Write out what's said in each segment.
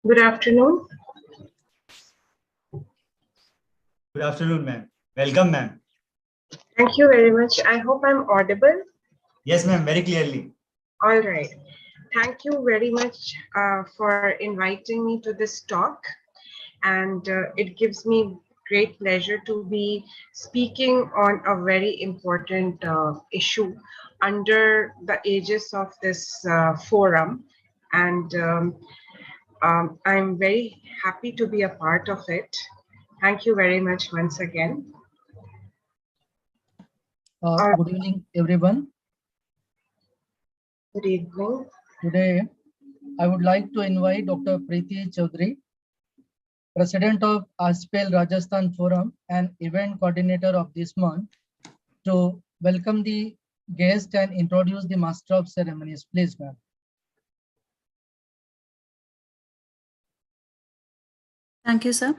Good afternoon. Good afternoon, ma'am. Welcome, ma'am. Thank you very much. I hope I'm audible. Yes, ma'am, very clearly. All right. Thank you very much for inviting me to this talk. And it gives me great pleasure to be speaking on a very important issue under the aegis of this forum. And I'm very happy to be a part of it. Thank you very much once again. Good evening, everyone. Good evening. Today, I would like to invite Dr. Preeti Chaudhary, President of iSPELL Rajasthan Forum and event coordinator of this month, to welcome the guest and introduce the Master of Ceremonies. Please, ma'am. Thank you, sir.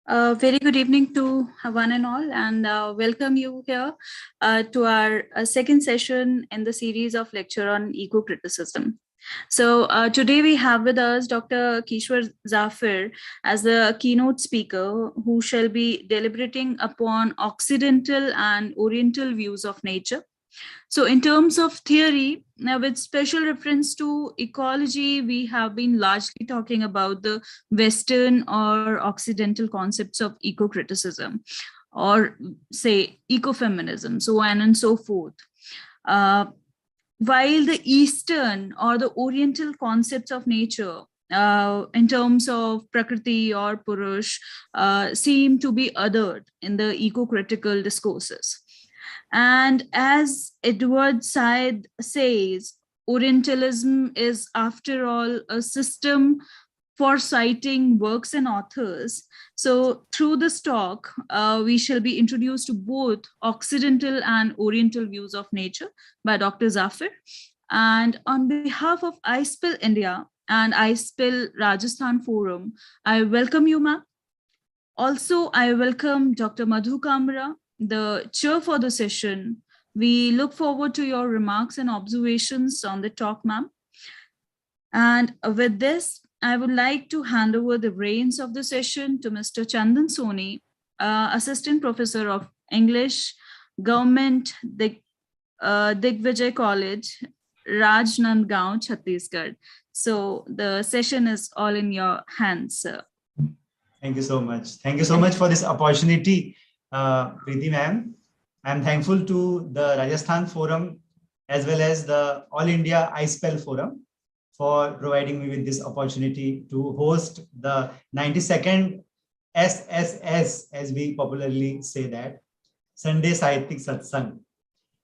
Very good evening to one and all, and welcome you here to our second session in the series of lecture on eco-criticism. So today we have with us Dr. Kishwar Zafir as the keynote speaker, who shall be deliberating upon Occidental and Oriental views of nature. So in terms of theory, now with special reference to ecology, we have been largely talking about the Western or Occidental concepts of eco-criticism, or say ecofeminism, so on and so forth. While the Eastern or the Oriental concepts of nature in terms of Prakriti or Purush seem to be othered in the eco-critical discourses. And as Edward Said says, Orientalism is, after all, a system for citing works and authors. So through this talk, we shall be introduced to both Occidental and Oriental views of nature by Dr. Zafir. And on behalf of iSPELL India and iSPELL Rajasthan Forum, I welcome you, ma'am. Also, I welcome Dr. Madhu Kamra, the chair for the session. We look forward to your remarks and observations on the talk, ma'am. And with this, I would like to hand over the reins of the session to Mr. Chandan Soni, Assistant Professor of English, Government Digvijay College, Rajnandgaon, Chhattisgarh. So the session is all in your hands, sir. Thank you so much. Thank you so much for this opportunity, Preeti ma'am. I'm thankful to the Rajasthan Forum as well as the All India iSPELL Forum for providing me with this opportunity to host the 92nd SSS, as we popularly say that, Sunday Sahityik Satsang.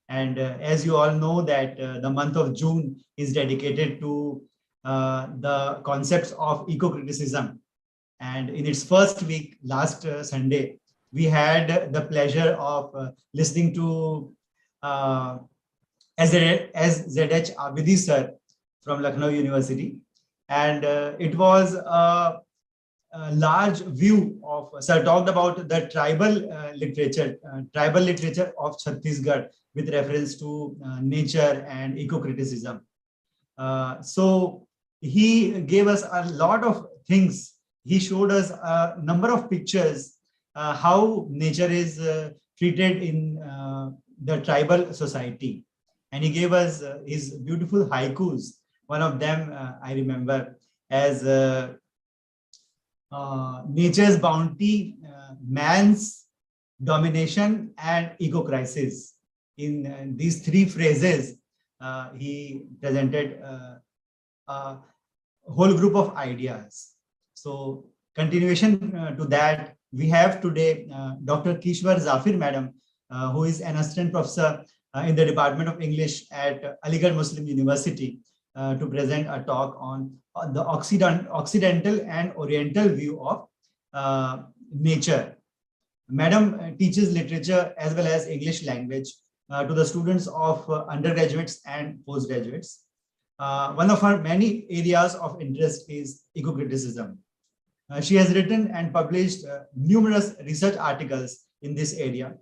And as you all know that the month of June is dedicated to the concepts of eco-criticism. And in its first week, last Sunday, we had the pleasure of listening to SZH Abidi sir from Lucknow University. And it was a large view of, sir talked about the tribal literature of Chhattisgarh with reference to nature and eco-criticism. So he gave us a lot of things. He showed us a number of pictures, how nature is treated in the tribal society. And he gave us his beautiful haikus. One of them I remember as nature's bounty, man's domination, and eco-crisis. In these three phrases, he presented a whole group of ideas. So continuation to that, we have today Dr. Kishwar Zafir madam, who is an assistant professor in the Department of English at Aligarh Muslim University, to present a talk on the Occidental and Oriental view of nature. Madam teaches literature as well as English language to the students of undergraduates and postgraduates. One of her many areas of interest is eco-criticism. She has written and published numerous research articles in this area.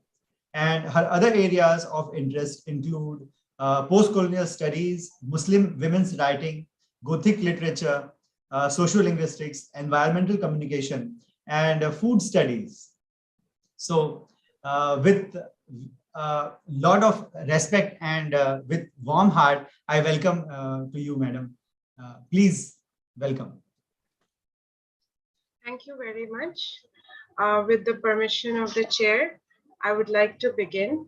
And her other areas of interest include post-colonial studies, Muslim women's writing, Gothic literature, sociolinguistics, environmental communication, and food studies. So with a lot of respect and with warm heart, I welcome to you, madam. Please welcome. Thank you very much. With the permission of the chair, I would like to begin.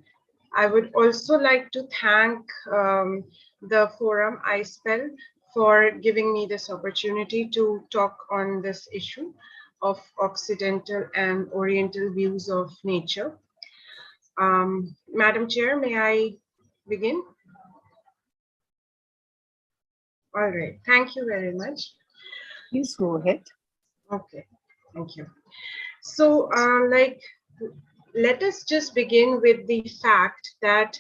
I would also like to thank the forum iSPELL for giving me this opportunity to talk on this issue of Occidental and Oriental views of nature. Madam Chair, may I begin? All right, thank you very much. Please go ahead. Okay, thank you. So, let us just begin with the fact that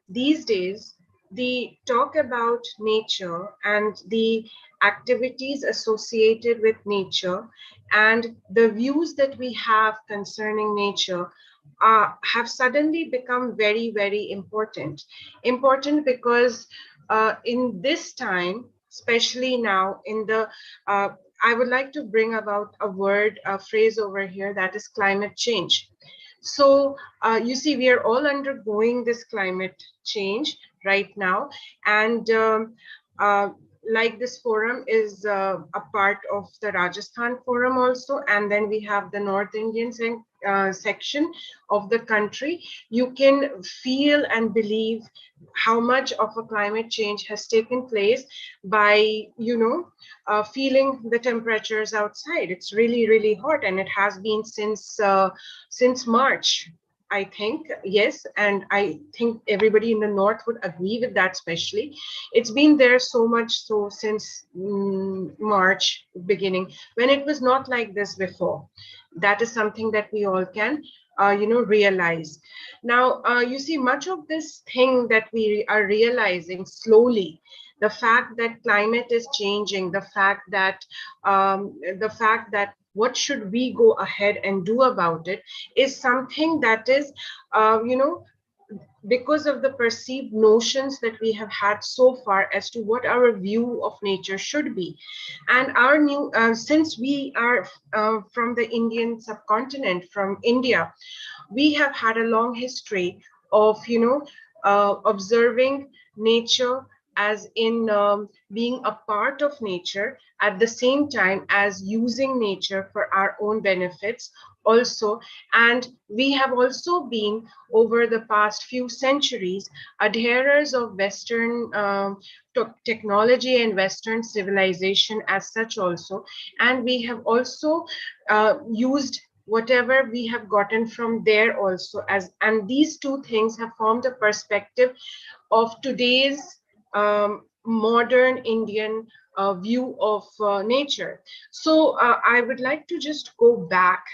these days, the talk about nature and the activities associated with nature and the views that we have concerning nature have suddenly become very, very important. Important because in this time, especially now in the I would like to bring about a phrase over here, that is climate change. So you see, we are all undergoing this climate change right now. And like this forum is a part of the Rajasthan forum also. And then we have the North Indian section of the country. You can feel and believe how much of a climate change has taken place by, feeling the temperatures outside. It's really, really hot, and it has been since March, I think. Yes, and I think everybody in the north would agree with that. Especially, it's been there so much so since March beginning, when it was not like this before. That is something that we all can realize. Now, you see, much of this thing that we are realizing slowly, the fact that climate is changing, the fact that what should we go ahead and do about it, is something that is, because of the perceived notions that we have had so far as to what our view of nature should be. And our new, since we are from the Indian subcontinent, from India, we have had a long history of, observing nature as in being a part of nature, at the same time as using nature for our own benefits also. And we have also been, over the past few centuries, adherers of Western technology and Western civilization as such also. And we have also used whatever we have gotten from there also, and these two things have formed a perspective of today's modern Indian view of nature. So I would like to just go back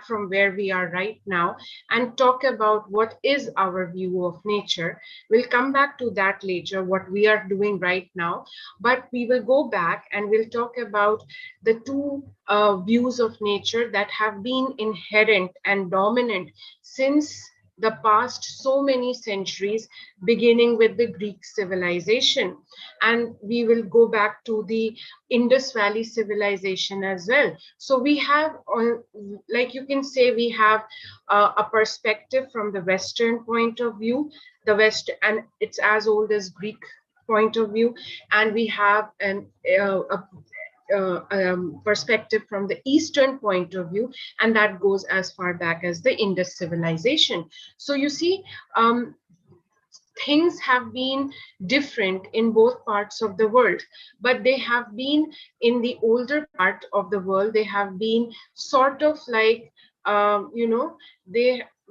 from where we are right now and talk about what is our view of nature. We'll come back to that later, what we are doing right now, but we will go back and we'll talk about the two views of nature that have been inherent and dominant since the past so many centuries, beginning with the Greek civilization. And we will go back to the Indus Valley civilization as well. So we have, like you can say, we have a perspective from the Western point of view, the West, and it's as old as Greek point of view. And we have perspective from the Eastern point of view, and that goes as far back as the Indus civilization. So you see, things have been different in both parts of the world, but they have been, in the older part of the world, they have been sort of like,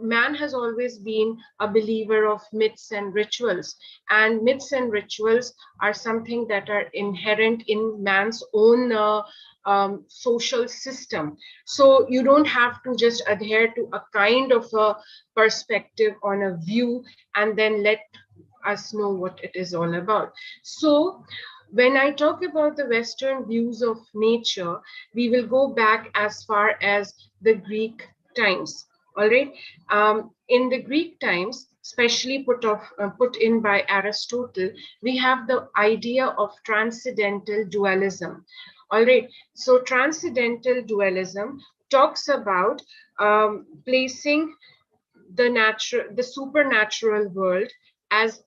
man has always been a believer of myths and rituals, and myths and rituals are something that are inherent in man's own social system. So you don't have to just adhere to a kind of a perspective on a view and then let us know what it is all about. So when I talk about the Western views of nature, we will go back as far as the Greek times. All right. In the Greek times, especially put in by Aristotle, we have the idea of transcendental dualism. All right. So transcendental dualism talks about placing the supernatural world as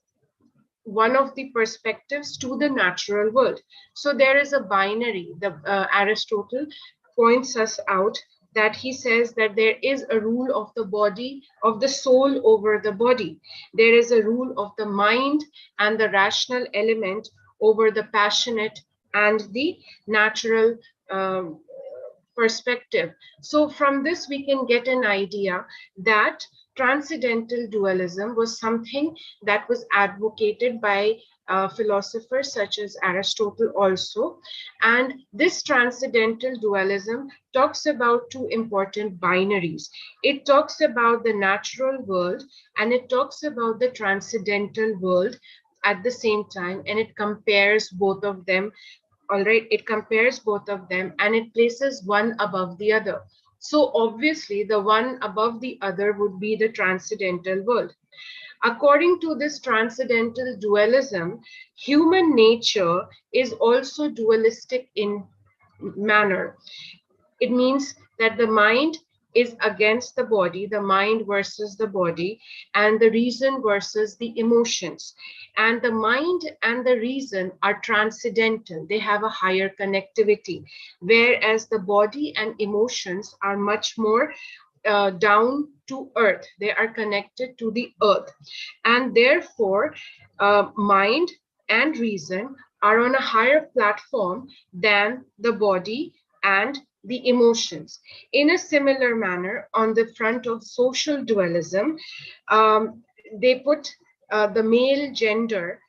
one of the perspectives to the natural world. So there is a binary. Aristotle points us out that he says that there is a rule of the body, of the soul over the body. There is a rule of the mind and the rational element over the passionate and the natural perspective. So from this, we can get an idea that transcendental dualism was something that was advocated by philosophers such as Aristotle also. And this transcendental dualism talks about two important binaries. It talks about the natural world and it talks about the transcendental world at the same time, and it compares both of them. All right, it compares both of them and it places one above the other. So obviously the one above the other would be the transcendental world. According to this transcendental dualism, human nature is also dualistic in manner. It means that the mind is against the mind versus the body, and the reason versus the emotions. And the mind and the reason are transcendental. They have a higher connectivity, whereas the body and emotions are much more down to earth. They are connected to the earth. And therefore, mind and reason are on a higher platform than the body and the emotions. In a similar manner, on the front of social dualism, they put the male gender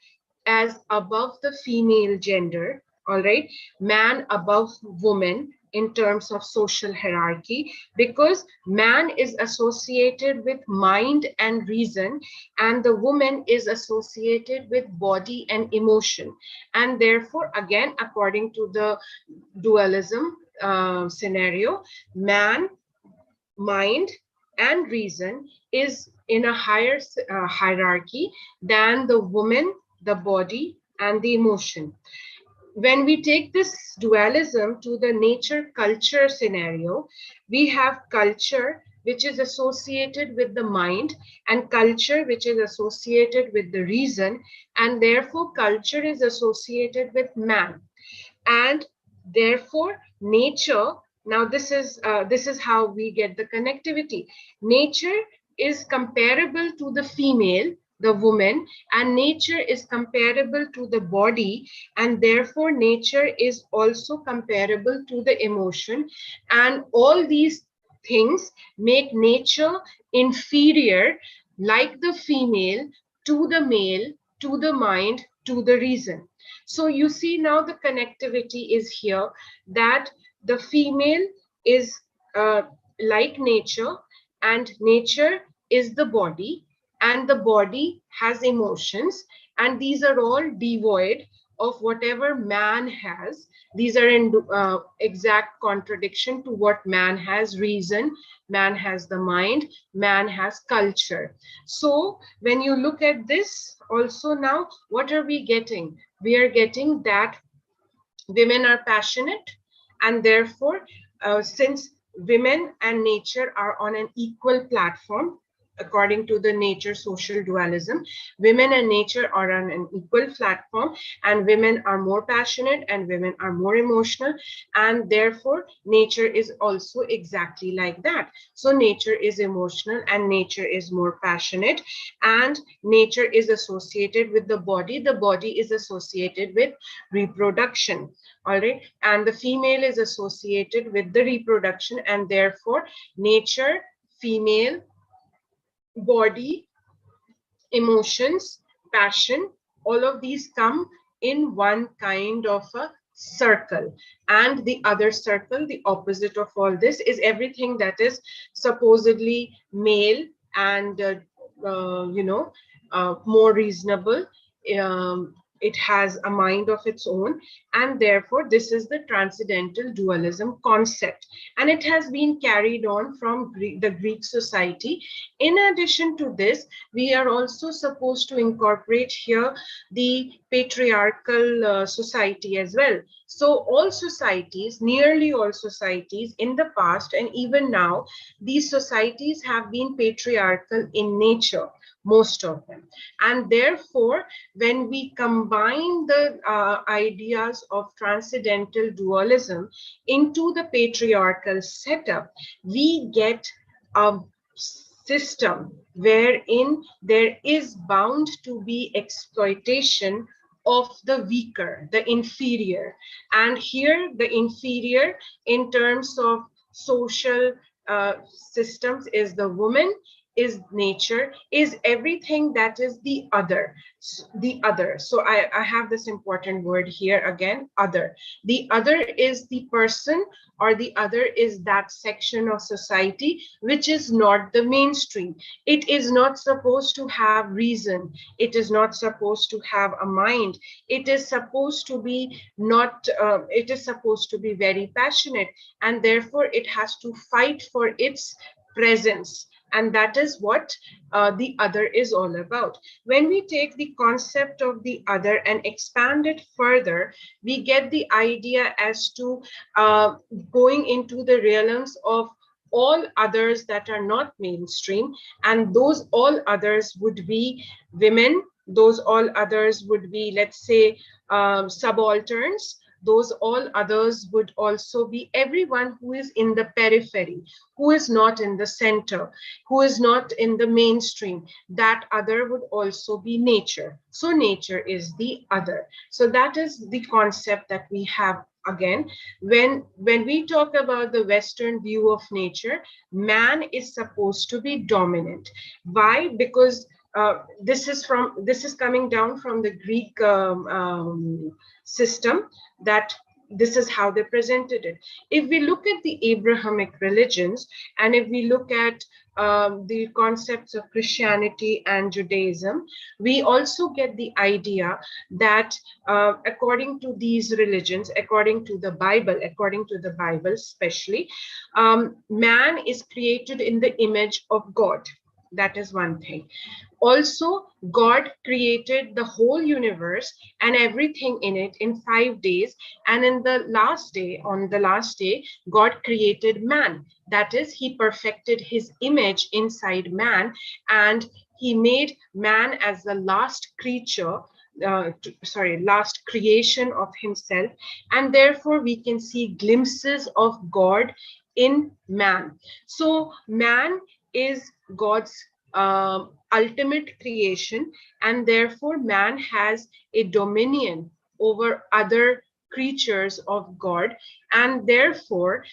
as above the female gender, all right, man above woman in terms of social hierarchy, because man is associated with mind and reason and the woman is associated with body and emotion. And therefore, again, according to the dualism scenario, man, mind, and reason is in a higher hierarchy than the woman, the body, and the emotion. When we take this dualism to the nature-culture scenario, we have culture which is associated with the mind and culture which is associated with the reason, and therefore culture is associated with man. And therefore nature, now this is how we get the connectivity. Nature is comparable to the female, the woman, and nature is comparable to the body, and therefore nature is also comparable to the emotion. And all these things make nature inferior, like the female, to the male, to the mind, to the reason. So you see now the connectivity is here, that the female is like nature, and nature is the body, and the body has emotions, and these are all devoid of whatever man has. These are in exact contradiction to what man has: reason, man has the mind, man has culture. So when you look at this also, now what are we getting? We are getting that women are passionate, and therefore since women and nature are on an equal platform, according to the nature social dualism, women and nature are on an equal platform, and women are more passionate and women are more emotional, and therefore nature is also exactly like that. So nature is emotional and nature is more passionate, and nature is associated with the body is associated with reproduction. All right, and the female is associated with the reproduction, and therefore nature, female, body, emotions, passion, all of these come in one kind of a circle. And the other circle, the opposite of all this, is everything that is supposedly male and more reasonable. It has a mind of its own, and therefore this is the transcendental dualism concept, and it has been carried on from the Greek society. In addition to this, we are also supposed to incorporate here the patriarchal society as well. So all societies, nearly all societies in the past and even now, these societies have been patriarchal in nature, most of them. And therefore, when we combine the ideas of transcendental dualism into the patriarchal setup, we get a system wherein there is bound to be exploitation of the weaker, the inferior. And here the inferior in terms of social systems is the woman, is nature, is everything that is the other. The other. So I have this important word here again, other. The other is the person, or the other is that section of society which is not the mainstream. It is not supposed to have reason. It is not supposed to have a mind. It is supposed to be not, it is supposed to be very passionate, and therefore it has to fight for its presence. And that is what the other is all about. When we take the concept of the other and expand it further, we get the idea as to going into the realms of all others that are not mainstream. And those all others would be women. Those all others would be, let's say, subalterns. Those all others would also be everyone who is in the periphery, who is not in the center, who is not in the mainstream. That other would also be nature. So nature is the other. So that is the concept that we have. Again, when we talk about the Western view of nature, man is supposed to be dominant. Why? Because this is coming down from the Greek system, that this is how they presented it. If we look at the Abrahamic religions, and if we look at the concepts of Christianity and Judaism, we also get the idea that according to these religions, according to the Bible especially, man is created in the image of God. That is one thing. Also, God created the whole universe and everything in it in 5 days. And in the last day, on the last day, God created man. That is, he perfected his image inside man, and he made man as the last creature, last creation of himself. And therefore, we can see glimpses of God in man. So man is God's ultimate creation, and therefore man has a dominion over other creatures of God. And therefore,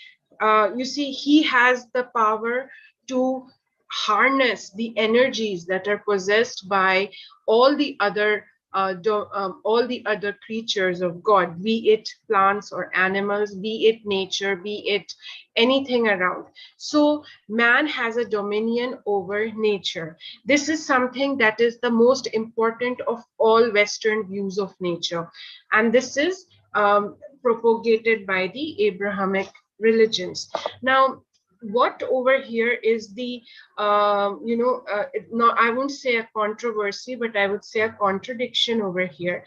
you see, he has the power to harness the energies that are possessed by all the other all the other creatures of God, be it plants or animals, be it nature, be it anything around. So man has a dominion over nature. This is something that is the most important of all Western views of nature. And this is propagated by the Abrahamic religions. Now, what over here is the no, I won't say a controversy, but I would say a contradiction over here.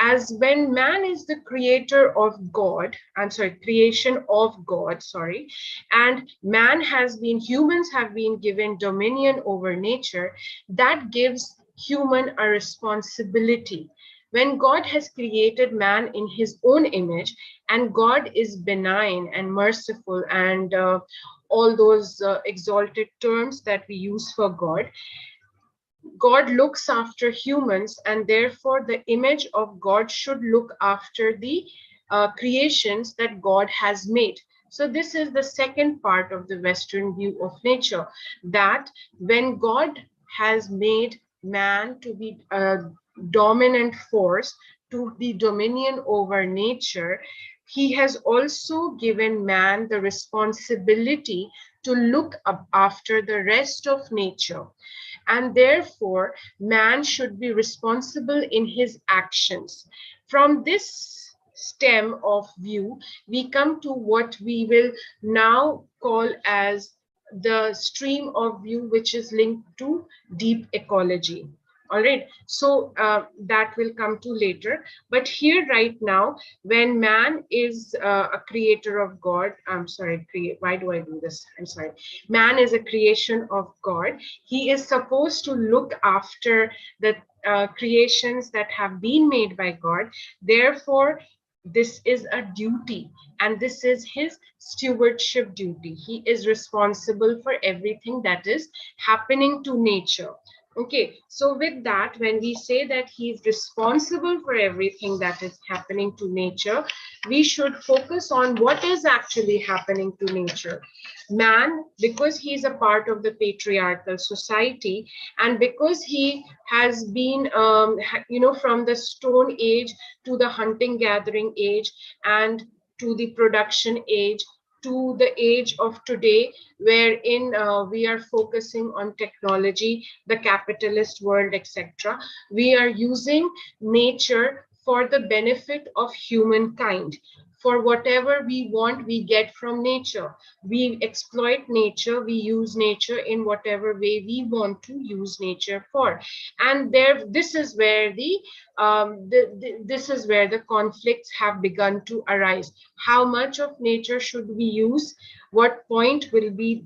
As when man is the creator of God, I'm sorry, creation of God, sorry, and humans have been given dominion over nature, that gives human a responsibility. When God has created man in his own image, and God is benign and merciful and all those exalted terms that we use for God, God looks after humans, and therefore the image of God should look after the creations that God has made. So this is the second part of the Western view of nature, that when God has made man to be a dominant force, to the dominion over nature, he has also given man the responsibility to look up after the rest of nature. And therefore, man should be responsible in his actions. From this stem of view, we come to what we will now call as the stream of view, which is linked to deep ecology. All right, so that will come to later. But here right now, when man is a creator of God, I'm sorry, why do I do this? I'm sorry. Man is a creation of God. He is supposed to look after the creations that have been made by God. Therefore, this is a duty, and this is his stewardship duty. He is responsible for everything that is happening to nature. Okay, so with that, when we say that he is responsible for everything that is happening to nature, we should focus on what is actually happening to nature. Man, because he is a part of the patriarchal society, and because he has been, from the Stone Age to the hunting gathering age and to the production age, to the age of today, wherein we are focusing on technology, the capitalist world, etc. We are using nature for the benefit of humankind. For whatever we want, we get from nature. We exploit nature, we use nature in whatever way we want to use nature for. And this is where this is where the conflicts have begun to arise. How much of nature should we use? What point will be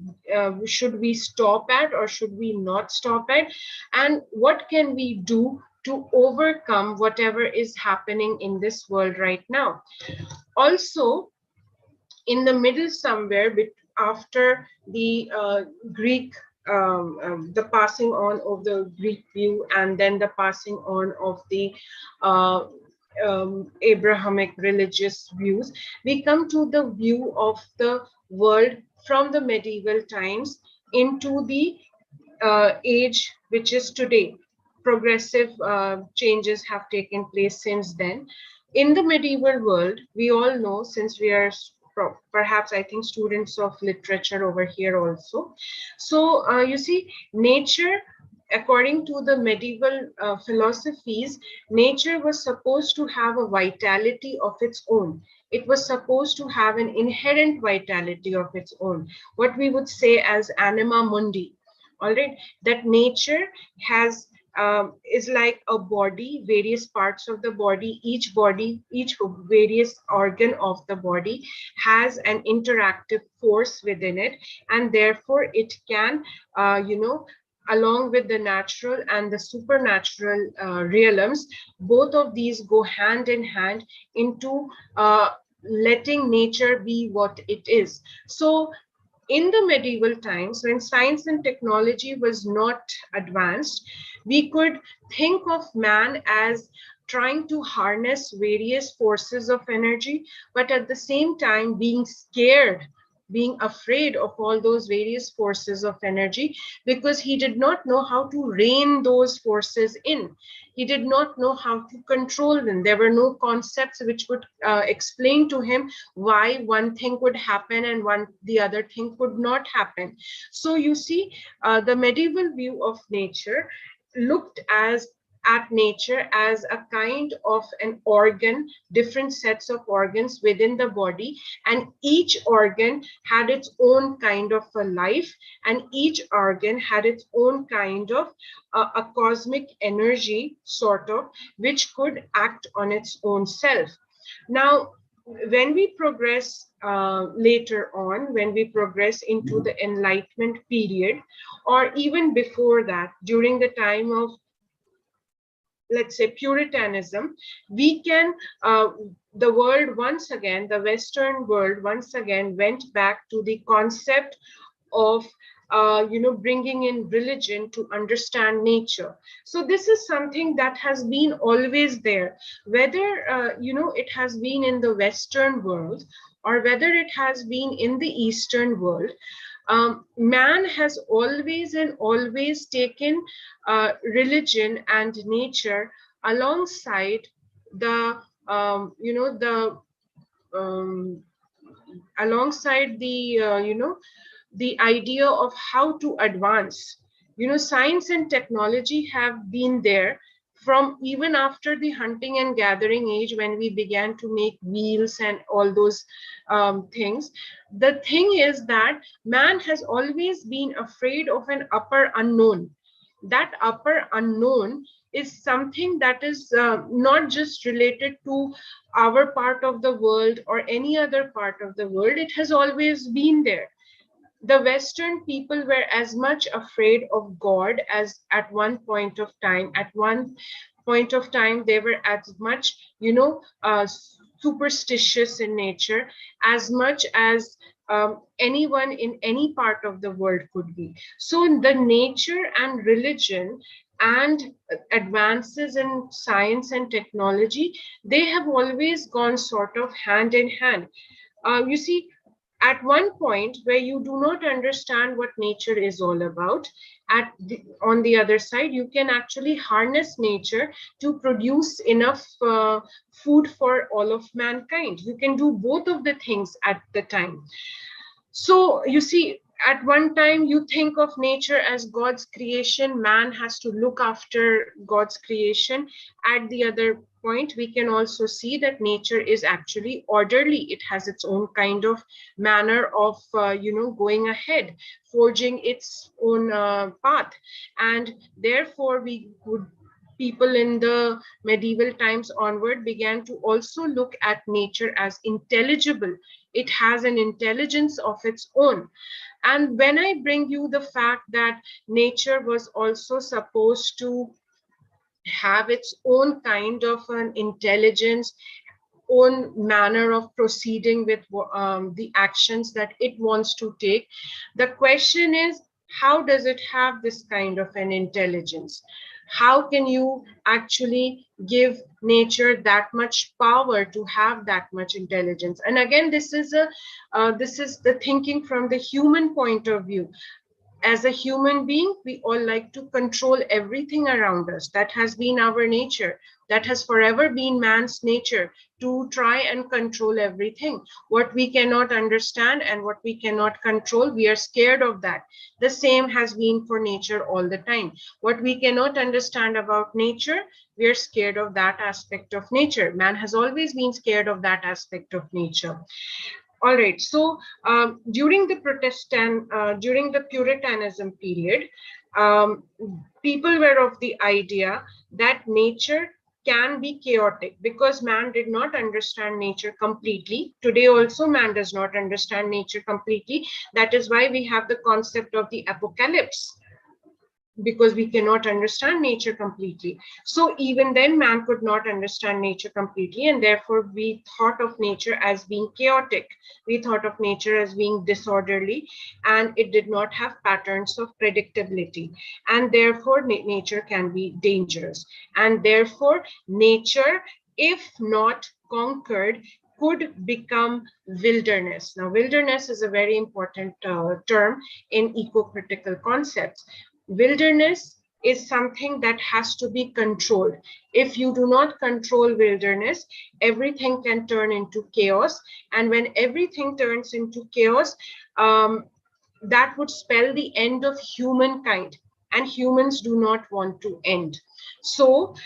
should we stop at, or should we not stop at? And what can we do to overcome whatever is happening in this world right now? Also, in the middle somewhere, after the Greek, the passing on of the Greek view, and then the passing on of the uh, Abrahamic religious views, we come to the view of the world from the medieval times into the age which is today. Progressive changes have taken place since then. In the medieval world, we all know, since we are perhaps, I think, students of literature over here also. So you see, nature, according to the medieval philosophies, nature was supposed to have a vitality of its own. It was supposed to have an inherent vitality of its own, what we would say as anima mundi. All right, that nature has is like a body, various parts of the body, each various organ of the body has an interactive force within it, and therefore it can, along with the natural and the supernatural realms, both of these go hand in hand into letting nature be what it is. So in the medieval times, when science and technology was not advanced, we could think of man as trying to harness various forces of energy, but at the same time being scared, being afraid of all those various forces of energy, because he did not know how to rein those forces in. He did not know how to control them. There were no concepts which would explain to him why one thing could happen and the other thing could not happen. So you see, the medieval view of nature looked at nature as a kind of an organ, different sets of organs within the body, and each organ had its own kind of a life, and each organ had its own kind of a cosmic energy, sort of, which could act on its own self. Now, when we progress later on, when we progress into the Enlightenment period, or even before that, during the time of, let's say, Puritanism, we can, the world once again, the Western world once again went back to the concept of bringing in religion to understand nature. So this is something that has been always there, whether it has been in the Western world or whether it has been in the Eastern world. Man has always taken religion and nature alongside the alongside the idea of how to advance. Science and technology have been there from even after the hunting and gathering age, when we began to make wheels and all those things. The thing is that man has always been afraid of an upper unknown. that upper unknown is something that is not just related to our part of the world or any other part of the world. It has always been there. The Western people were as much afraid of God as at one point of time. At one point of time, they were as much, superstitious in nature as much as anyone in any part of the world could be. So the nature and religion and advances in science and technology, they have always gone sort of hand in hand. You see, at one point where you do not understand what nature is all about, on the other side, you can actually harness nature to produce enough food for all of mankind. You can do both of the things at the time. So you see, at one time you think of nature as God's creation, man has to look after God's creation. At the other point, we can also see that nature is actually orderly. It has its own kind of manner of, going ahead, forging its own path. And therefore, people in the medieval times onward began to also look at nature as intelligible. It has an intelligence of its own. And when I bring you the fact that nature was also supposed to have its own kind of an intelligence, own manner of proceeding with the actions that it wants to take, the question is, how does it have this kind of an intelligence? How can you actually give nature that much power to have that much intelligence? And again, this is the thinking from the human point of view. As a human being, we all like to control everything around us. That has been our nature. That has forever been man's nature, to try and control everything. What we cannot understand and what we cannot control, we are scared of that. The same has been for nature all the time. What we cannot understand about nature, we are scared of that aspect of nature. Man has always been scared of that aspect of nature. All right, so during the Puritanism period, people were of the idea that nature can be chaotic because man did not understand nature completely. Today also, man does not understand nature completely. That is why we have the concept of the apocalypse, because we cannot understand nature completely. So even then, man could not understand nature completely, and therefore we thought of nature as being chaotic. We thought of nature as being disorderly, and it did not have patterns of predictability, and therefore nature can be dangerous. And therefore nature, if not conquered, could become wilderness. Now, wilderness is a very important term in eco-critical concepts. Wilderness is something that has to be controlled. If you do not control wilderness, everything can turn into chaos. And when everything turns into chaos, that would spell the end of humankind. And humans do not want to end. So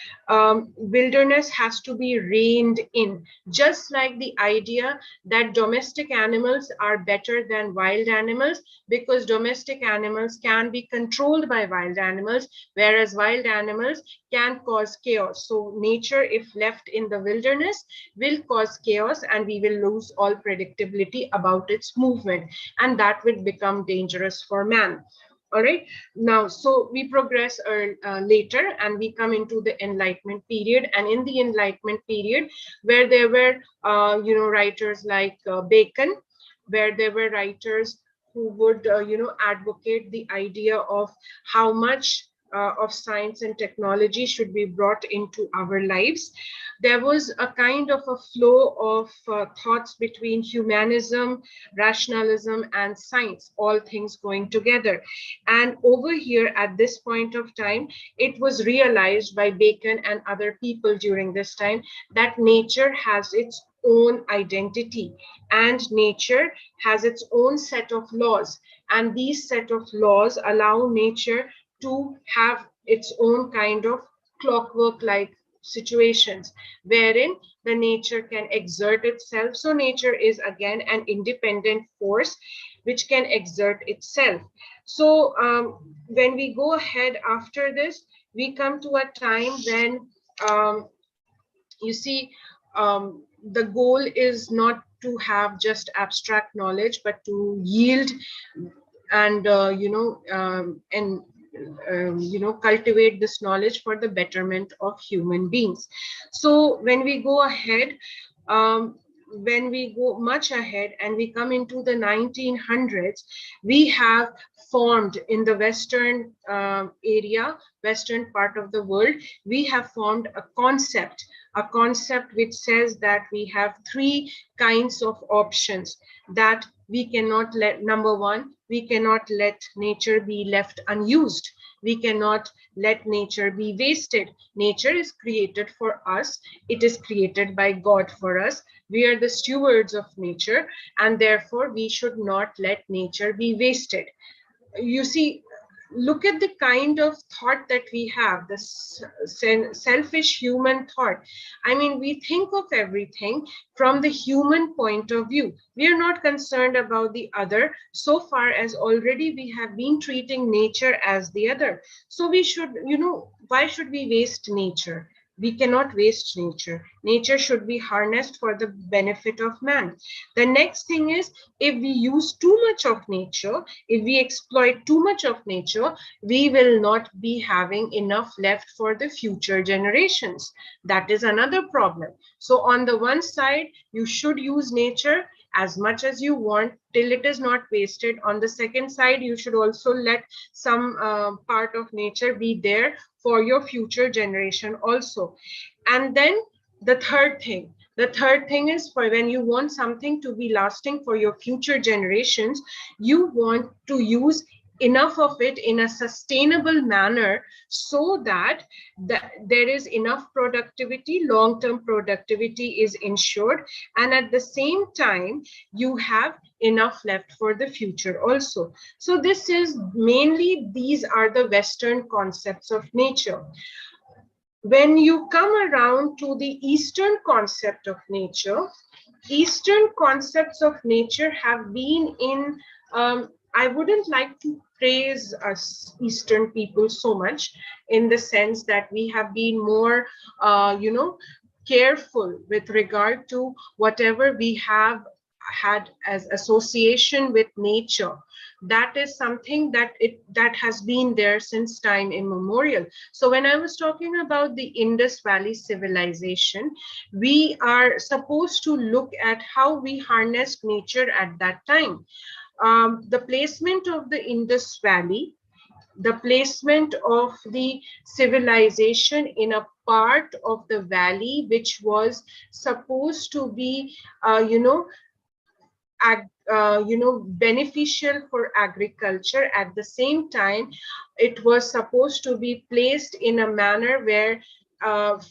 wilderness has to be reined in, just like the idea that domestic animals are better than wild animals, because domestic animals can be controlled by wild animals, whereas wild animals can cause chaos. So nature, if left in the wilderness, will cause chaos, and we will lose all predictability about its movement, and that will become dangerous for man. All right, now, so we progress later, and we come into the Enlightenment period. And in the Enlightenment period, where there were writers like Bacon, where there were writers who would advocate the idea of how much of science and technology should be brought into our lives, there was a kind of a flow of thoughts between humanism, rationalism, and science, all things going together. And over here at this point of time, it was realized by Bacon and other people during this time that nature has its own identity, and nature has its own set of laws, and these set of laws allow nature to have its own kind of clockwork like situations wherein the nature can exert itself. So nature is again an independent force which can exert itself. So when we go ahead after this, we come to a time when you see, the goal is not to have just abstract knowledge, but to yield and cultivate this knowledge for the betterment of human beings. So when we go ahead, when we go much ahead and we come into the 1900s, we have formed in the Western area, Western part of the world, we have formed a concept which says that we have three kinds of options that we cannot let. Number one, we cannot let nature be left unused. We cannot let nature be wasted. Nature is created for us. It is created by God for us. We are the stewards of nature, and therefore we should not let nature be wasted. You see, look at the kind of thought that we have, this selfish human thought. I mean, we think of everything from the human point of view. We are not concerned about the other, so far as already we have been treating nature as the other. So we should, why should we waste nature? We cannot waste nature. Nature should be harnessed for the benefit of man. The next thing is, if we use too much of nature, if we exploit too much of nature, we will not be having enough left for the future generations. That is another problem. So on the one side, you should use nature as much as you want till it is not wasted. On the second side, you should also let some part of nature be there for your future generation also. And then the third thing is, for when you want something to be lasting for your future generations, you want to use enough of it in a sustainable manner so that there is enough productivity, long-term productivity is ensured, and at the same time you have enough left for the future also. So this is mainly, these are the Western concepts of nature. When you come around to the Eastern concept of nature, Eastern concepts of nature have been in, I wouldn't like to praise us Eastern people so much, in the sense that we have been more, careful with regard to whatever we have had as association with nature. That is something that has been there since time immemorial. So when I was talking about the Indus Valley civilization, we are supposed to look at how we harnessed nature at that time. The placement of the Indus Valley, the placement of the civilization in a part of the valley which was supposed to be, beneficial for agriculture. At the same time, it was supposed to be placed in a manner where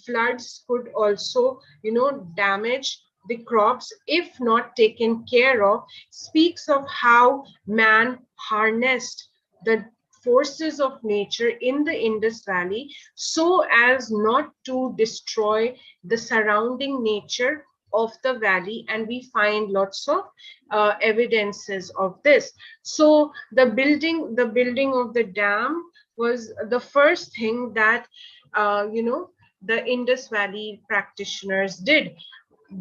floods could also, damage the crops if not taken care of, speaks of how man harnessed the forces of nature in the Indus Valley so as not to destroy the surrounding nature of the valley, and we find lots of evidences of this. So the building of the dam was the first thing that the Indus Valley practitioners did.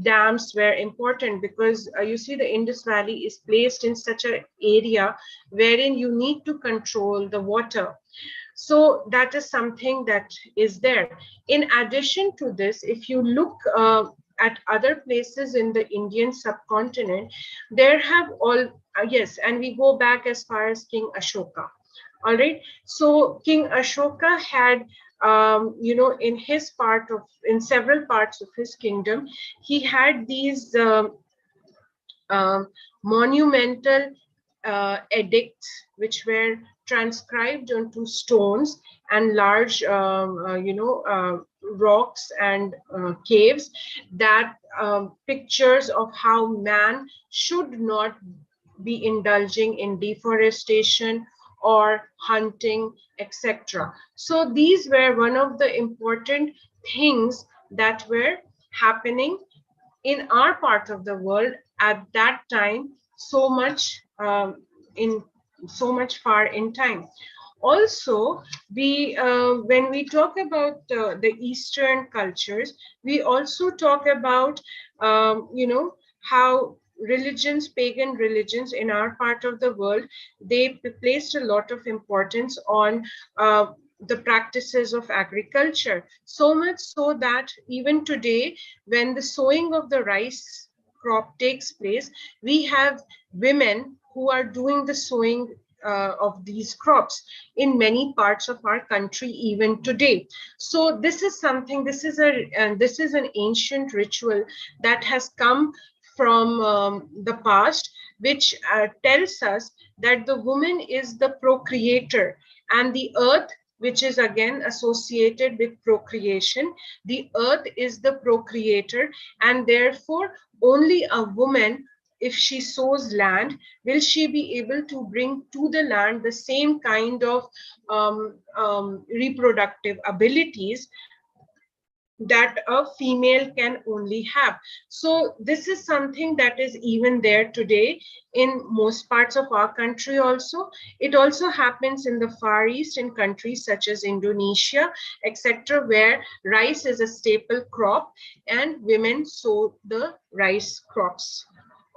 Dams were important because you see, the Indus Valley is placed in such an area wherein you need to control the water. So that is something that is there. In addition to this, if you look at other places in the Indian subcontinent, there have all, yes, and we go back as far as King Ashoka. All right. So King Ashoka had, in several parts of his kingdom, he had these monumental edicts which were transcribed onto stones and large, rocks and caves, that pictures of how man should not be indulging in deforestation or hunting, etc. So these were one of the important things that were happening in our part of the world at that time, so much in so much far in time. Also, we when we talk about the Eastern cultures, we also talk about how religions, pagan religions in our part of the world, they placed a lot of importance on the practices of agriculture, so much so that even today, when the sowing of the rice crop takes place, we have women who are doing the sowing of these crops in many parts of our country even today. So this is something, this is an ancient ritual that has come from the past, which tells us that the woman is the procreator, and the earth, which is again associated with procreation, the earth is the procreator, and therefore only a woman, if she sows land, will she be able to bring to the land the same kind of reproductive abilities that a female can only have. So this is something that is even there today in most parts of our country also. It also happens in the Far East, in countries such as Indonesia, etc., where rice is a staple crop and women sow the rice crops.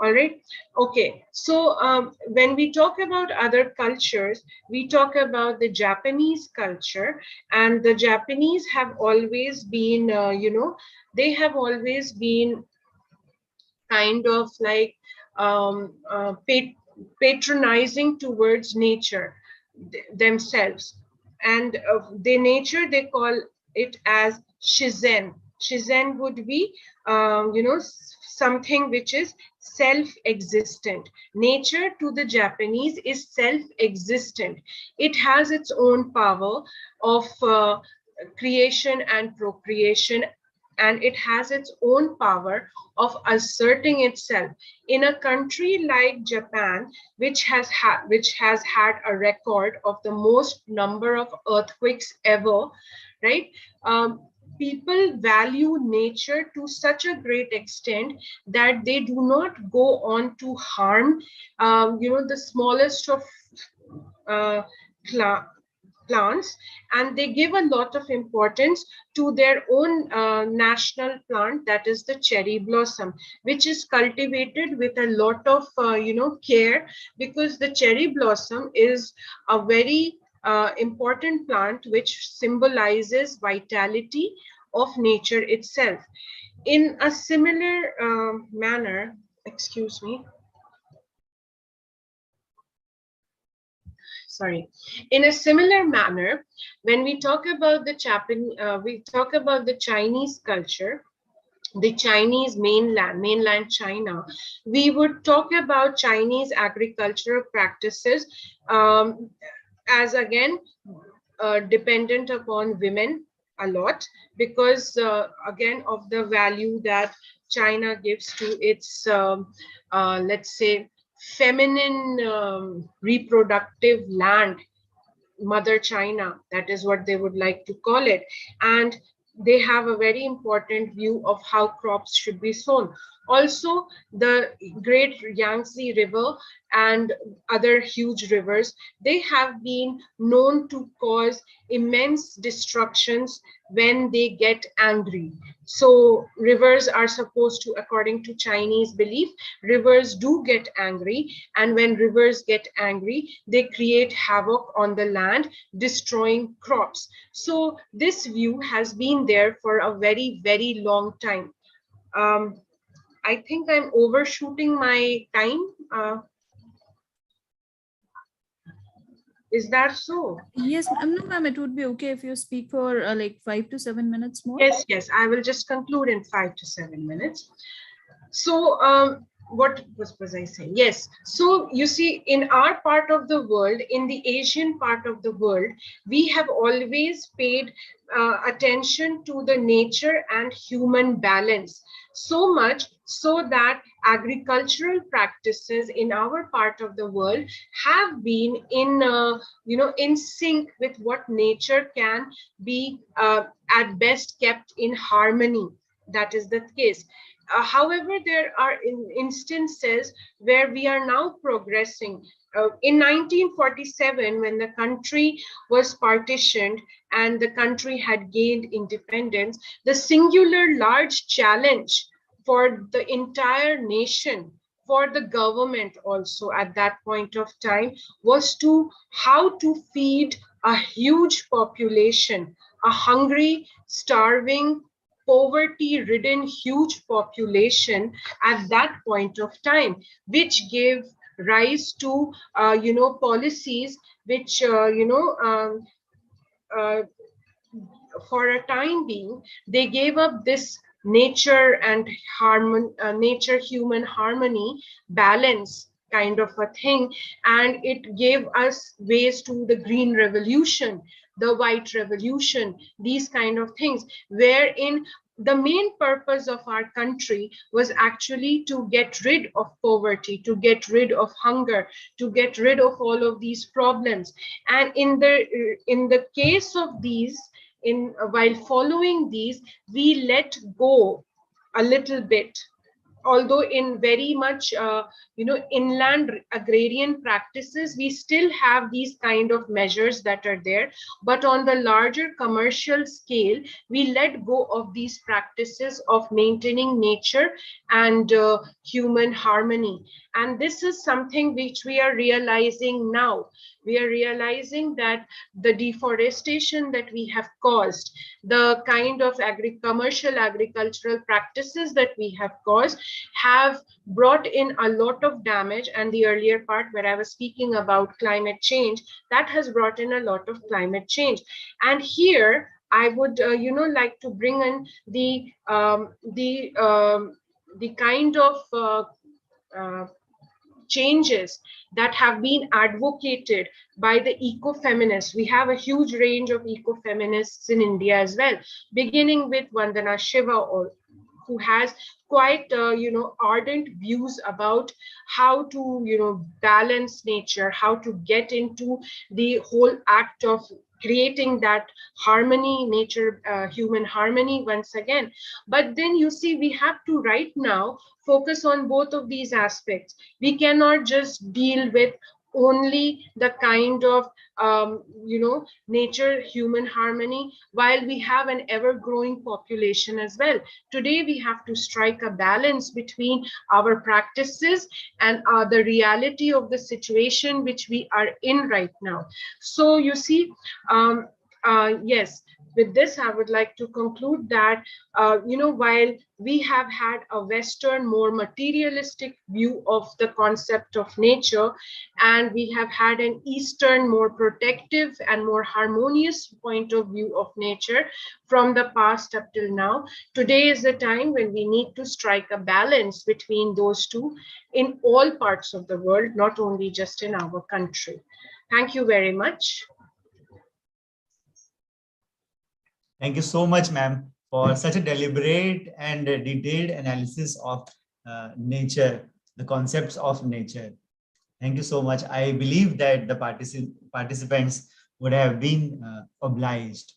All right. Okay. So when we talk about other cultures, we talk about the Japanese culture, and the Japanese have always been, they have always been kind of like patronizing towards nature themselves. And the nature, they call it as shizen. Shizen would be, something which is self-existent. Nature to the Japanese is self-existent. It has its own power of creation and procreation, and it has its own power of asserting itself. In a country like Japan, which has had a record of the most number of earthquakes ever, right? People value nature to such a great extent that they do not go on to harm, the smallest of uh, plants, and they give a lot of importance to their own national plant, that is the cherry blossom, which is cultivated with a lot of care, because the cherry blossom is a very important plant which symbolizes vitality of nature itself. In a similar manner, excuse me, sorry. In a similar manner, when we talk about the Chinese culture, the Chinese mainland China, we would talk about Chinese agricultural practices as again dependent upon women a lot, because again of the value that China gives to its let's say feminine reproductive land, Mother China, that is what they would like to call it. And they have a very important view of how crops should be sown. Also, the great Yangtze River and other huge rivers, they have been known to cause immense destructions when they get angry. So rivers are supposed to, according to Chinese belief, rivers do get angry, and when rivers get angry, they create havoc on the land, destroying crops. So this view has been there for a very, very long time. I think I'm overshooting my time. Is that so? Yes, no, ma'am, it would be okay if you speak for like 5 to 7 minutes more. Yes, I will just conclude in 5 to 7 minutes. So what was I saying? Yes, so you see, in our part of the world, in the Asian part of the world, we have always paid attention to the nature and human balance. so much so that agricultural practices in our part of the world have been in in sync with what nature can be at best kept in harmony. That is the case. However, there are instances where we are now progressing. In 1947, when the country was partitioned and the country had gained independence, the singular large challenge for the entire nation, for the government also at that point of time, was to how to feed a huge population, a hungry, starving, poverty-ridden huge population at that point of time, which gave rise to policies which for a time being, they gave up this nature and nature human harmony balance kind of a thing, and it gave us ways to the green revolution, the white revolution, these kind of things, wherein the main purpose of our country was actually to get rid of poverty, to get rid of hunger, to get rid of all of these problems. And in the case of these, while following these, we let go a little bit, although in very much inland agrarian practices, we still have these kind of measures that are there, but on the larger commercial scale, we let go of these practices of maintaining nature and human harmony. And this is something which we are realizing now. We are realizing that the deforestation that we have caused, the kind of commercial agricultural practices that we have caused, have brought in a lot of damage. And the earlier part where I was speaking about climate change, that has brought in a lot of climate change. And here I would like to bring in the kind of changes that have been advocated by the eco-feminists. We have a huge range of eco-feminists in India as well, beginning with Vandana Shiva, who has quite ardent views about how to balance nature, how to get into the whole act of creating that harmony, nature human harmony once again. But then you see, we have to right now focus on both of these aspects. We cannot just deal with only the kind of nature human harmony while we have an ever growing population as well. Today we have to strike a balance between our practices and the reality of the situation which we are in right now. So you see, yes, with this, I would like to conclude that, while we have had a Western, more materialistic view of the concept of nature, and we have had an Eastern, more protective and more harmonious point of view of nature from the past up till now, today is the time when we need to strike a balance between those two in all parts of the world, not only just in our country. Thank you very much. Thank you so much, ma'am, for such a deliberate and detailed analysis of nature, the concepts of nature. Thank you so much. I believe that the participants would have been obliged.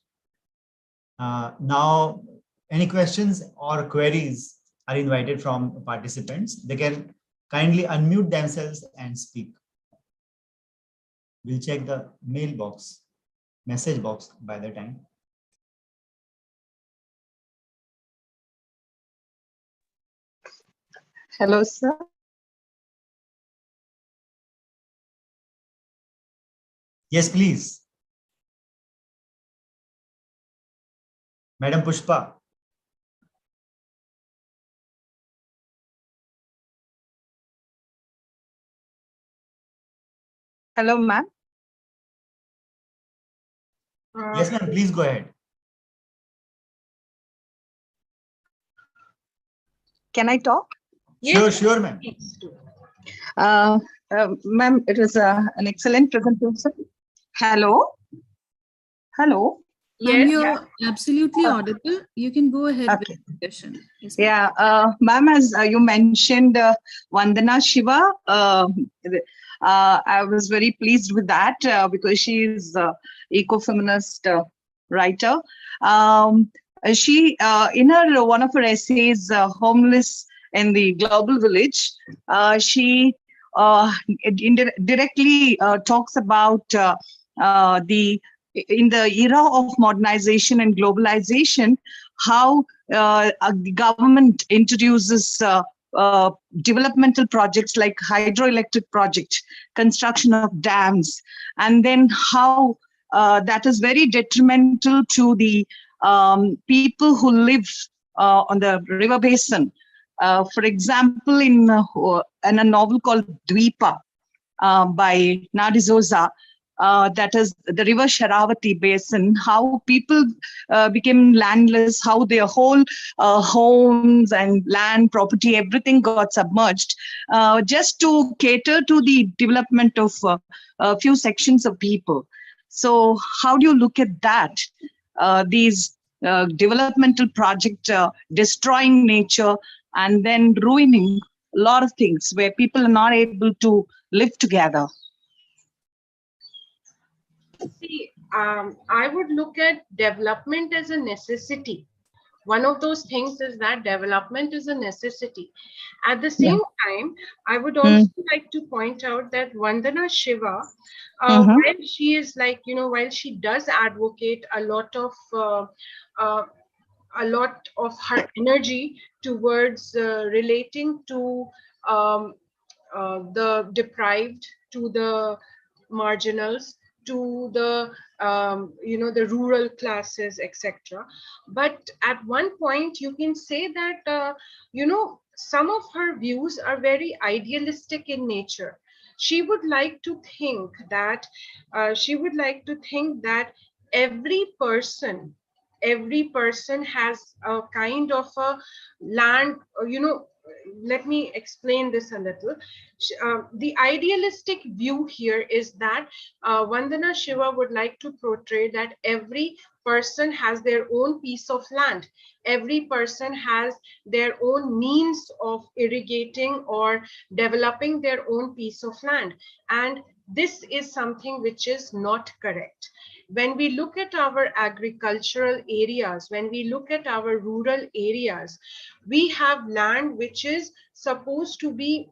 Now, any questions or queries are invited from participants. They can kindly unmute themselves and speak. We'll check the mailbox, message box by the time. Hello, sir. Yes, please. Madam Pushpa. Hello, ma'am. Yes, ma'am, please go ahead. Can I talk? Yes, Sure, ma'am. Ma'am, it was an excellent presentation. Hello? Hello? Ma'am, Yes. you're absolutely audible. You can go ahead with Okay. the question. Yes, ma'am. Yeah, ma'am, as you mentioned, Vandana Shiva, I was very pleased with that because she is eco-feminist writer. She, in her one of her essays, "Homeless in the Global Village," she directly talks about the in the era of modernization and globalization, how the government introduces developmental projects like hydroelectric project, construction of dams, and then how that is very detrimental to the people who live on the river basin. For example, in a novel called Dweepa by Nadizosa, that is the river Sharavati basin, how people became landless, how their whole homes and land, property, everything got submerged just to cater to the development of a few sections of people. So how do you look at that? These developmental project destroying nature and then ruining a lot of things where people are not able to live together. See, I would look at development as a necessity. One of those things is that development is a necessity. At the Yeah. same time, I would Mm. also like to point out that Vandana Shiva, Mhm. while she is like, while she does advocate a lot of her energy towards relating to um, the deprived, to the marginals, to the rural classes, etc. But at one point you can say that some of her views are very idealistic in nature. She would like to think that every person every person has a kind of a land, let me explain this a little. The idealistic view here is that Vandana Shiva would like to portray that every person has their own piece of land. Every person has their own means of irrigating or developing their own piece of land. And this is something which is not correct. When we look at our agricultural areas, when we look at our rural areas, we have land which is supposed to be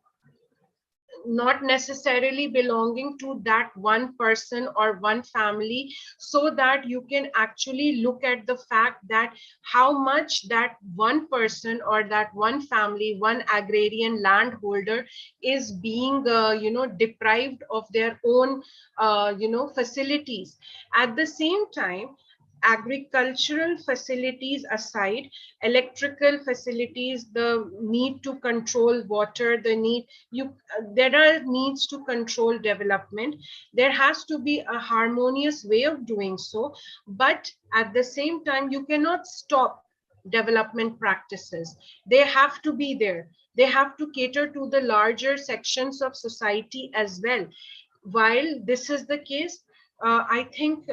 not necessarily belonging to that one person or one family, so that you can actually look at the fact that how much that one person or that one family, one agrarian landholder is being deprived of their own facilities. At the same time, agricultural facilities aside, electrical facilities, the need to control water, there are needs to control development. There has to be a harmonious way of doing so, but at the same time you cannot stop development practices. They have to be there. They have to cater to the larger sections of society as well. While this is the case, I think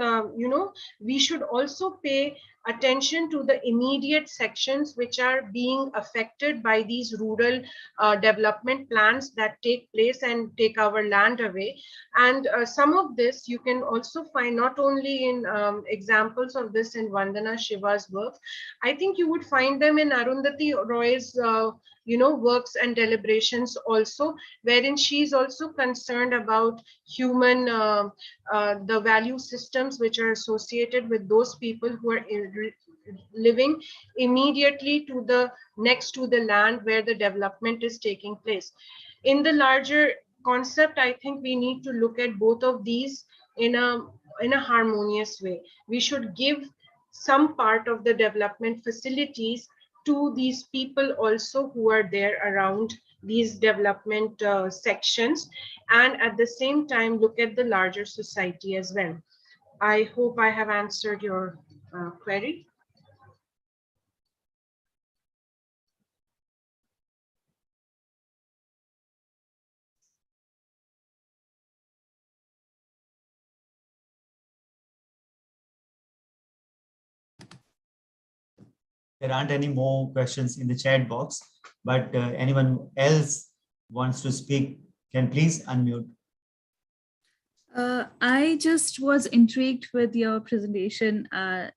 we should also pay attention to the immediate sections which are being affected by these rural development plans that take place and take our land away. And some of this you can also find not only in examples of this in Vandana Shiva's work. I think you would find them in Arundhati Roy's works and deliberations also, wherein she is also concerned about human the value systems which are associated with those people who are living immediately to the next to the land where the development is taking place. In the larger concept, I think we need to look at both of these in a harmonious way. We should give some part of the development facilities to these people also who are there around these development sections, and at the same time look at the larger society as well. I hope I have answered your query. There aren't any more questions in the chat box, but anyone else wants to speak can please unmute. I just was intrigued with your presentation,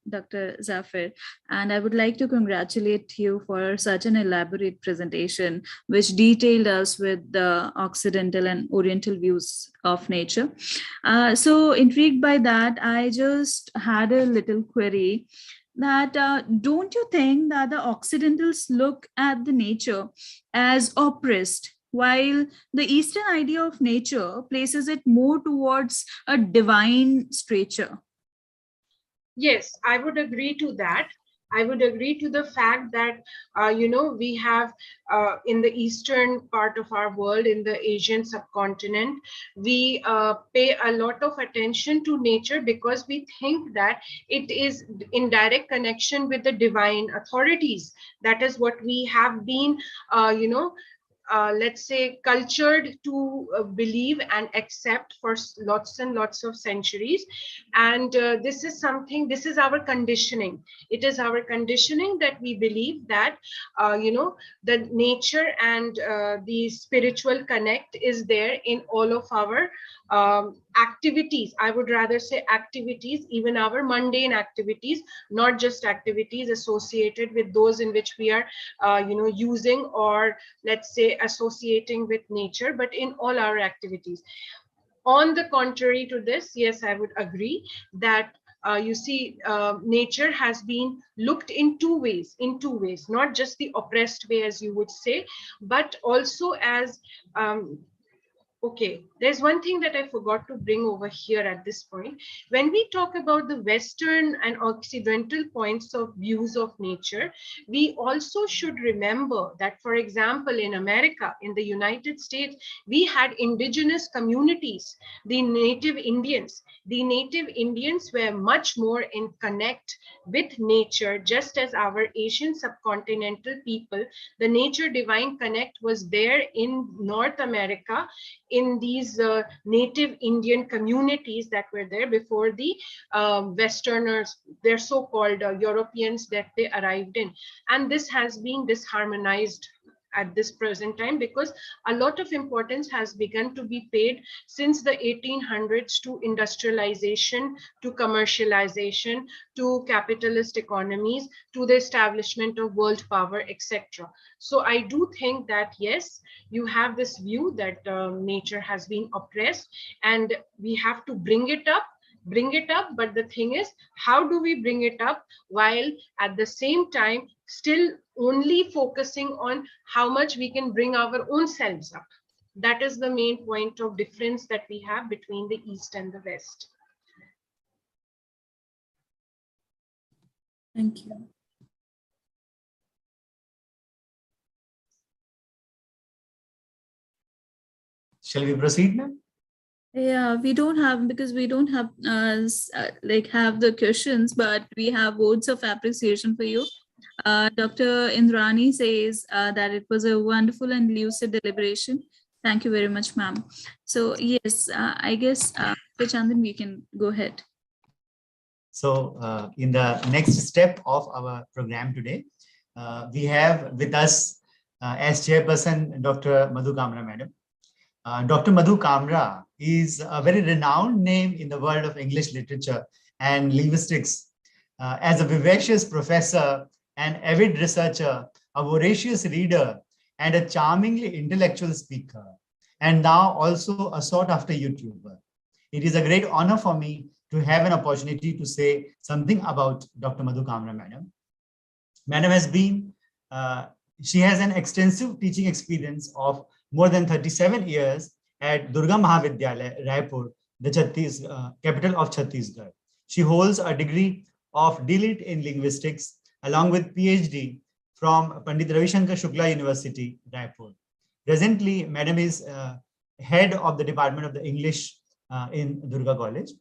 Dr. Zafir, and I would like to congratulate you for such an elaborate presentation, which detailed us with the Occidental and Oriental views of nature. So intrigued by that, I just had a little query that don't you think that the Occidentals look at the nature as oppressed, while the Eastern idea of nature places it more towards a divine stature? Yes, I would agree to that. I would agree to the fact that, we have in the eastern part of our world, in the Asian subcontinent, we pay a lot of attention to nature because we think that it is in direct connection with the divine authorities. That is what we have been, let's say, cultured to believe and accept for lots and lots of centuries. And this is something, this is our conditioning. It is our conditioning that we believe that, the nature and the spiritual connect is there in all of our activities. I would rather say activities, even our mundane activities, not just activities associated with those in which we are, using or let's say associating with nature, but in all our activities. On the contrary to this, yes, I would agree that nature has been looked in two ways, not just the oppressed way, as you would say, but also as okay, there's one thing that I forgot to bring over here at this point. When we talk about the Western and Occidental points of views of nature, we also should remember that, for example, in America, in the United States, we had indigenous communities, the Native Indians. The Native Indians were much more in connect with nature, just as our Asian subcontinental people. The nature divine connect was there in North America, in these native Indian communities that were there before the Westerners, they're so-called Europeans that they arrived in. And this has been disharmonized at this present time because a lot of importance has begun to be paid since the 1800s to industrialization, to commercialization, to capitalist economies, to the establishment of world power, etc. So I do think that, yes, you have this view that nature has been oppressed and we have to bring it up, but the thing is, how do we bring it up while at the same time still only focusing on how much we can bring our own selves up? That is the main point of difference that we have between the East and the West. Thank you. Shall we proceed now? Yeah, we don't have, because we don't have have the questions, but we have words of appreciation for you. Dr. Indrani says that it was a wonderful and lucid deliberation. Thank you very much, ma'am. So yes, I guess, Chandan, we can go ahead. So in the next step of our program today, we have with us as chairperson, Dr. Madhu Kamra, madam. Dr. Madhu Kamra is a very renowned name in the world of English literature and linguistics. As a vivacious professor, an avid researcher, a voracious reader, and a charmingly intellectual speaker, and now also a sought-after YouTuber. It is a great honor for me to have an opportunity to say something about Dr. Madhu Kamra, madam. Madam has been, she has an extensive teaching experience of more than 37 years at Durga Mahavidyalaya, Raipur, the capital of Chhattisgarh. She holds a degree of D.Litt in linguistics along with PhD from Pandit Ravi Shankar Shukla University, Raipur. Presently, Madam is head of the Department of the English in Durga College.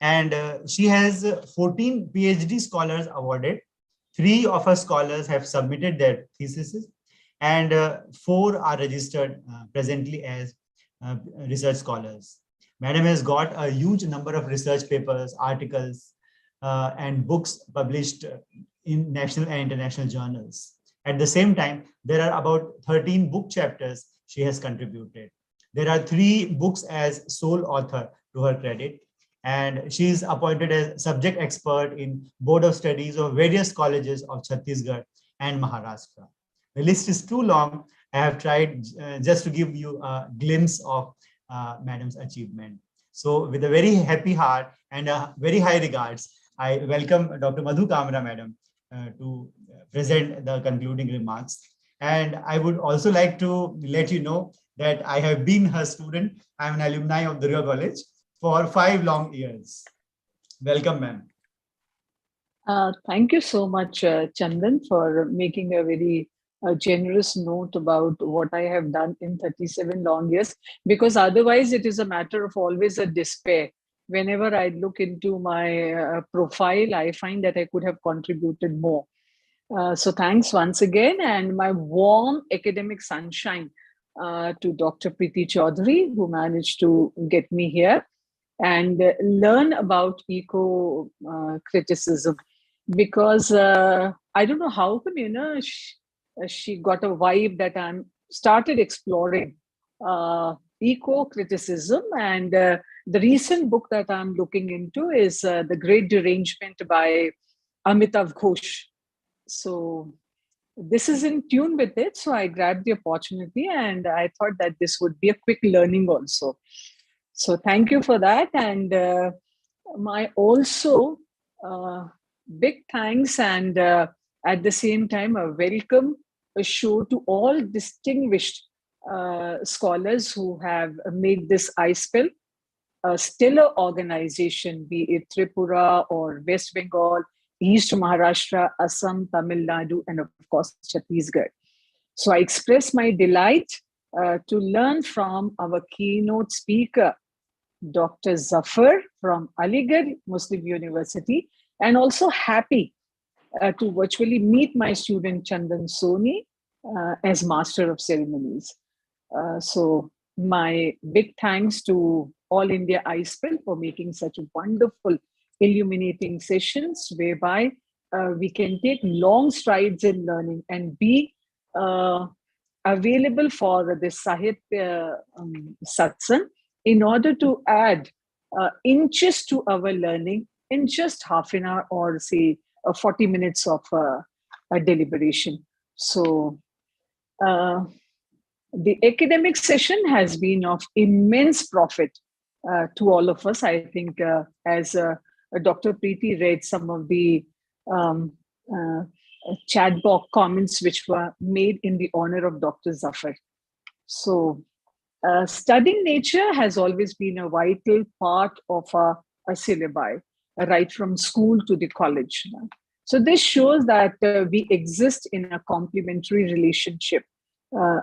And she has 14 PhD scholars awarded. 3 of her scholars have submitted their theses, and 4 are registered presently as research scholars. Madam has got a huge number of research papers, articles, and books published in national and international journals. At the same time, there are about 13 book chapters she has contributed. There are 3 books as sole author to her credit, and she is appointed as subject expert in Board of Studies of various colleges of Chhattisgarh and Maharashtra. The list is too long. I have tried just to give you a glimpse of Madam's achievement. So with a very happy heart and very high regards, I welcome Dr. Madhu Kamra, Madam, to present the concluding remarks. And I would also like to let you know that I have been her student. I'm an alumni of Durga College for 5 long years. Welcome, ma'am. Thank you so much, Chandan, for making a very generous note about what I have done in 37 long years, because otherwise it is a matter of always a despair. Whenever I look into my profile, I find that I could have contributed more. So thanks once again, and my warm academic sunshine to Dr. Preeti Chaudhary, who managed to get me here and learn about eco-criticism. Because I don't know how come, she got a vibe that I'm started exploring eco-criticism. And the recent book that I'm looking into is The Great Derangement by Amitav Ghosh. So this is in tune with it. So I grabbed the opportunity and I thought that this would be a quick learning also. So thank you for that. And my also big thanks and at the same time a welcome show to all distinguished scholars who have made this iSPELL a stellar organization, be it Tripura or West Bengal, East Maharashtra, Assam, Tamil Nadu, and of course Chhattisgarh. So I express my delight to learn from our keynote speaker, Dr. Zafar from Aligarh Muslim University, and also happy to virtually meet my student Chandan Soni as Master of Ceremonies. So my big thanks to All India iSPELL for making such wonderful illuminating sessions whereby we can take long strides in learning and be available for the Sahitya Satsang in order to add inches to our learning in just half an hour or say 40 minutes of a deliberation. So the academic session has been of immense profit to all of us. I think as Dr. Preeti read some of the chat box comments which were made in the honor of Dr. Zafar. So studying nature has always been a vital part of a syllabi, right from school to the college. So this shows that we exist in a complementary relationship.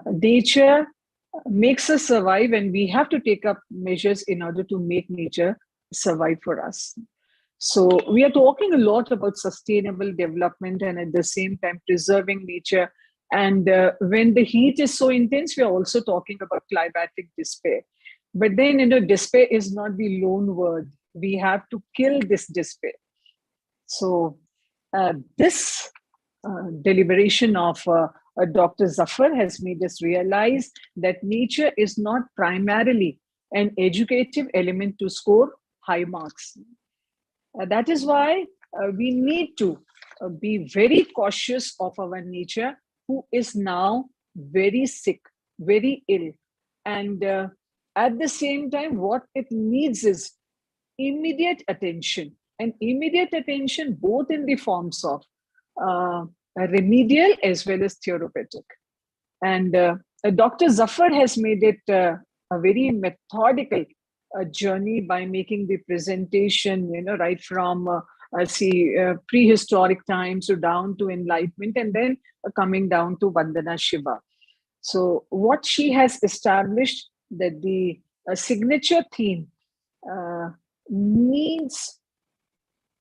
Nature makes us survive, and we have to take up measures in order to make nature survive for us. So we are talking a lot about sustainable development and at the same time preserving nature. And when the heat is so intense, we are also talking about climatic despair. But then, despair is not the lone word. We have to kill this despair. So this deliberation of Dr. Zafar has made us realize that nature is not primarily an educative element to score high marks. That is why we need to be very cautious of our nature, who is now very sick, very ill. And at the same time, what it needs is immediate attention, and immediate attention both in the forms of remedial as well as therapeutic. And Dr. Zafar has made it a very methodical journey by making the presentation, right from prehistoric times to down to enlightenment, and then coming down to Vandana Shiva. So what she has established that the signature theme needs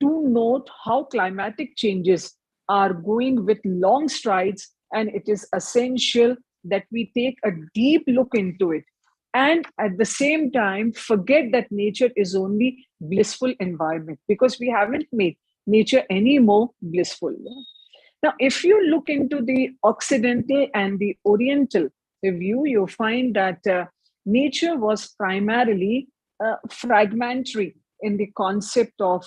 to note how climatic changes are going with long strides, and it is essential that we take a deep look into it. And at the same time, forget that nature is only blissful environment, because we haven't made nature any more blissful. Now, if you look into the Occidental and the Oriental view, you find that nature was primarily fragmentary in the concept of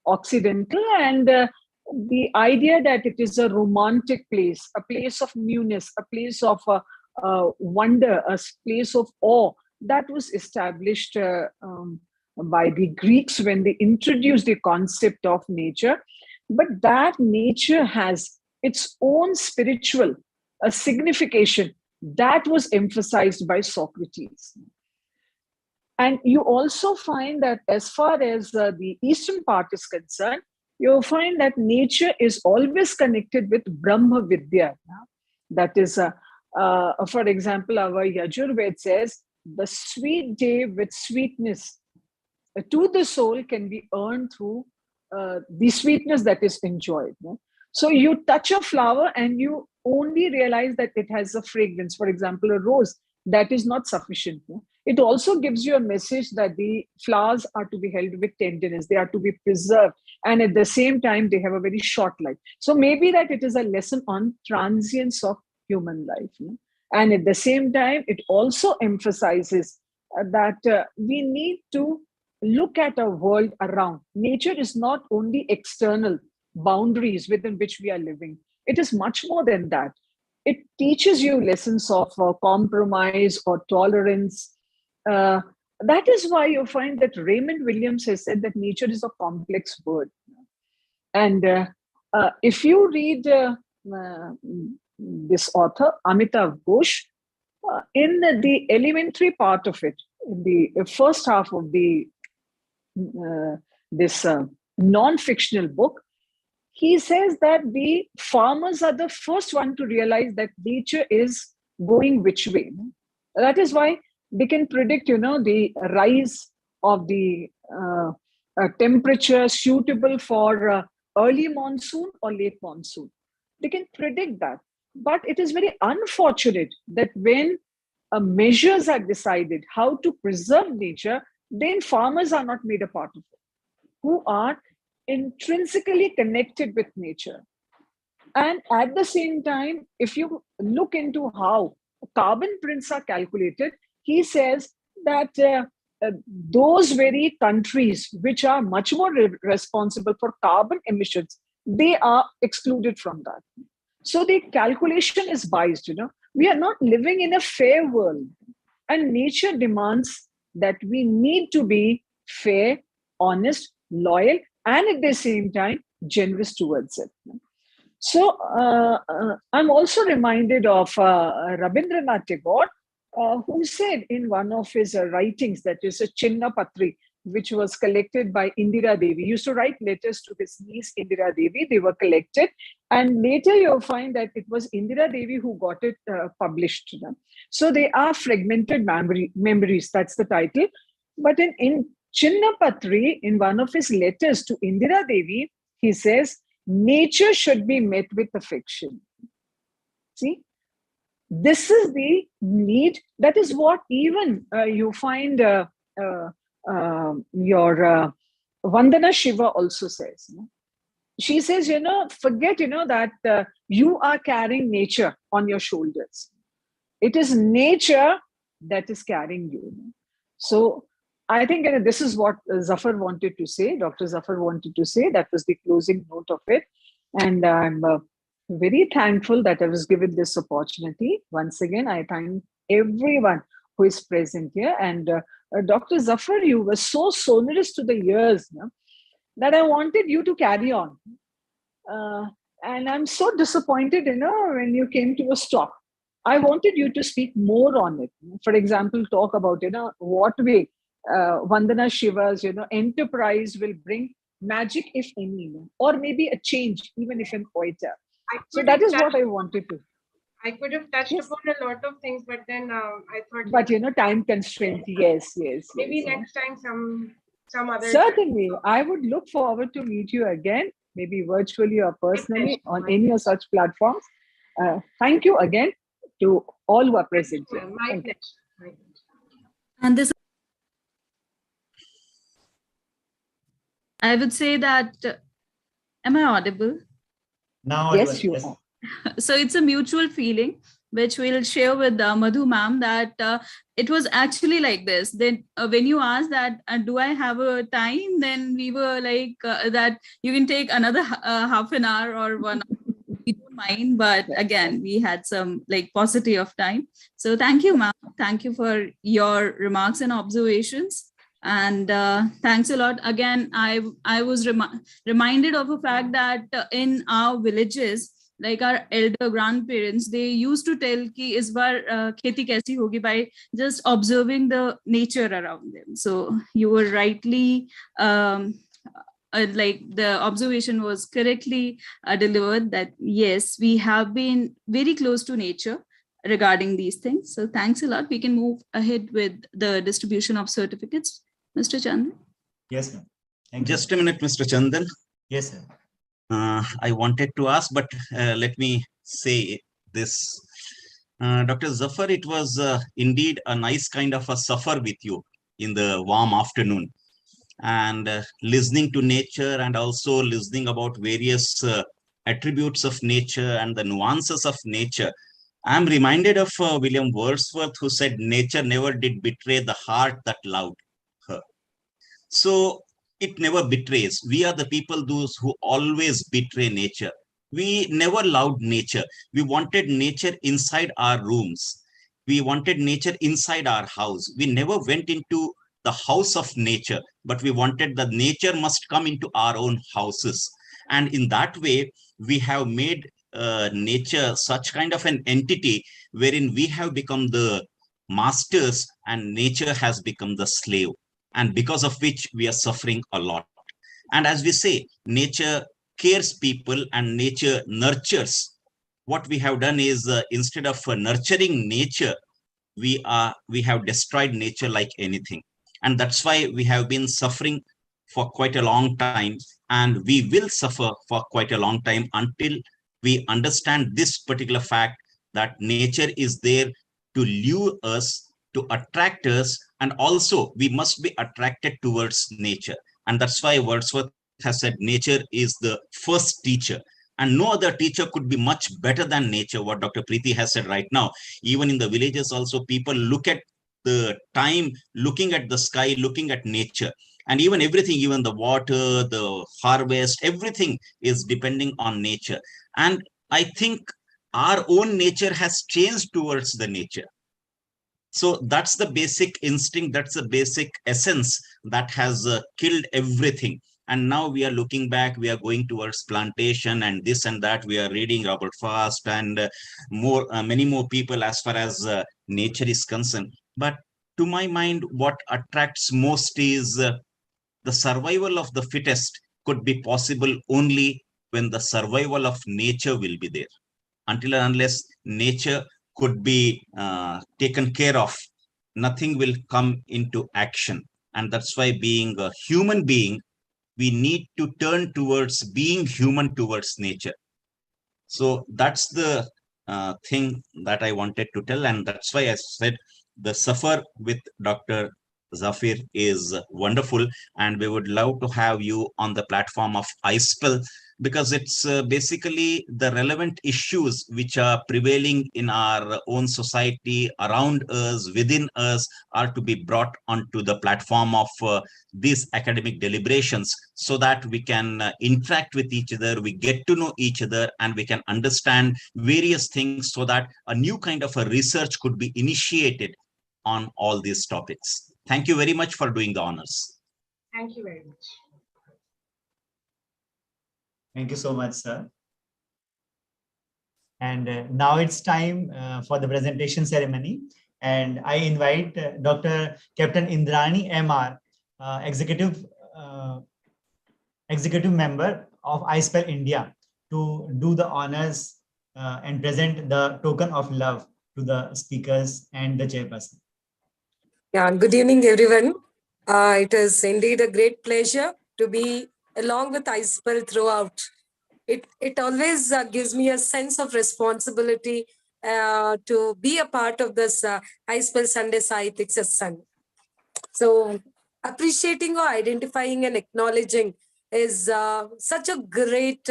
Occidental, and the idea that it is a romantic place, a place of newness, a place of wonder, a place of awe, that was established by the Greeks when they introduced the concept of nature. But that nature has its own spiritual signification that was emphasized by Socrates. And you also find that as far as the Eastern part is concerned, you'll find that nature is always connected with Brahma Vidya. That is, for example, our Yajurved says, the sweet day with sweetness to the soul can be earned through the sweetness that is enjoyed. So you touch a flower and you only realize that it has a fragrance. For example, a rose, that is not sufficient. It also gives you a message that the flowers are to be held with tenderness, they are to be preserved, and at the same time they have a very short life. So maybe that it is a lesson on transience of human life. And at the same time, it also emphasizes that we need to look at our world around. Nature is not only external boundaries within which we are living. It is much more than that. It teaches you lessons of compromise or tolerance. That is why you find that Raymond Williams has said that nature is a complex word. And if you read this author, Amitav Ghosh, in the elementary part of it, in the first half of the this non-fictional book, he says that the farmers are the first one to realize that nature is going which way. That is why they can predict, the rise of the temperature suitable for early monsoon or late monsoon. They can predict that. But it is very unfortunate that when measures are decided how to preserve nature, then farmers are not made a part of it, who are intrinsically connected with nature. And at the same time, if you look into how carbon prints are calculated, he says that those very countries which are much more responsible for carbon emissions, they are excluded from that. So the calculation is biased. We are not living in a fair world, and nature demands that we need to be fair, honest, loyal, and at the same time generous towards it. So I'm also reminded of Rabindranath Tagore, who said in one of his writings, that is a Chinna Patri, which was collected by Indira Devi. He used to write letters to his niece Indira Devi. They were collected, and later you'll find that it was Indira Devi who got it published. So they are fragmented memories. That's the title. But in Chinna Patri, in one of his letters to Indira Devi, he says, nature should be met with affection. See, this is the need. That is what even you find your Vandana Shiva also says. She says, forget, that you are carrying nature on your shoulders. It is nature that is carrying you. So I think this is what Zafar wanted to say. Dr. Zafar wanted to say. That was the closing note of it. And I'm very thankful that I was given this opportunity. Once again, I thank everyone who is present here. And Dr. Zafar, you were so sonorous to the ears that I wanted you to carry on. And I'm so disappointed, when you came to a stop. I wanted you to speak more on it. For example, talk about, what way Vandana Shiva's, enterprise will bring magic, if any, or maybe a change, even if in Oita. So that is what I wanted to. I could have touched upon a lot of things, but then I thought. But time constraint. Yes. Maybe next time some other. Certainly, I would look forward to meet you again, maybe virtually or personally on any of such platforms. Thank you again to all who are present here. My pleasure. I would say that, am I audible? Now, Yes, you yes. are. So it's a mutual feeling which we'll share with Madhu ma'am, that it was actually like this. Then when you asked that, do I have a time? Then we were like, that you can take another half an hour or 1 hour. We don't mind, but again, we had some like paucity of time. So thank you, ma'am. Thank you for your remarks and observations. And thanks a lot. Again, I was reminded of a fact that in our villages, like our elder grandparents, they used to tell ki is bar kheti kaisi hogi by just observing the nature around them. So you were rightly like the observation was correctly delivered, that yes, we have been very close to nature regarding these things. So thanks a lot. We can move ahead with the distribution of certificates. Mr. Chandan. Yes, ma'am. Thank you. Just a minute, Mr. Chandan. Yes, sir. I wanted to ask, but let me say this. Dr. Zafar, it was indeed a nice kind of a suffer with you in the warm afternoon, and listening to nature, and also listening about various attributes of nature and the nuances of nature. I'm reminded of William Wordsworth, who said, nature never did betray the heart that loved her. So it never betrays. We are the people those who always betray nature. We never loved nature. We wanted nature inside our rooms. We wanted nature inside our house. We never went into the house of nature, but we wanted that nature must come into our own houses. And in that way, we have made nature such kind of an entity wherein we have become the masters and nature has become the slave, and because of which we are suffering a lot. And as we say, nature cares people and nature nurtures. What we have done is instead of nurturing nature, we have destroyed nature like anything. And that's why we have been suffering for quite a long time, and we will suffer for quite a long time until we understand this particular fact, that nature is there to lure us, to attract us, and also we must be attracted towards nature. And that's why Wordsworth has said nature is the first teacher, and no other teacher could be much better than nature. What Dr. Preeti has said right now, even in the villages also, people look at the time, looking at the sky, looking at nature, and even everything, even the water, the harvest, everything is depending on nature. And I think our own nature has changed towards the nature. So that's the basic instinct, that's the basic essence that has killed everything. And now we are looking back, we are going towards plantation and this and that. We are reading Robert Frost and many more people as far as nature is concerned. But to my mind, what attracts most is the survival of the fittest could be possible only when the survival of nature will be there. Until and unless nature could be taken care of, nothing will come into action. And that's why, being a human being, we need to turn towards being human towards nature. So that's the thing that I wanted to tell. And that's why I said the suffer with Dr. Zafir is wonderful. And we would love to have you on the platform of iSPELL, because it's basically the relevant issues which are prevailing in our own society, around us, within us, are to be brought onto the platform of these academic deliberations, so that we can interact with each other, we get to know each other, and we can understand various things, so that a new kind of a research could be initiated on all these topics. Thank you very much for doing the honors. Thank you very much. Thank you so much, sir. And now it's time for the presentation ceremony. And I invite Dr. Captain Indrani MR, executive member of iSPELL India, to do the honors and present the token of love to the speakers and the chairperson. Yeah, good evening, everyone. It is indeed a great pleasure to be along with iSPELL throughout. It always gives me a sense of responsibility to be a part of this iSPELL Sunday Sahithic Satsang. So appreciating or identifying and acknowledging is such a great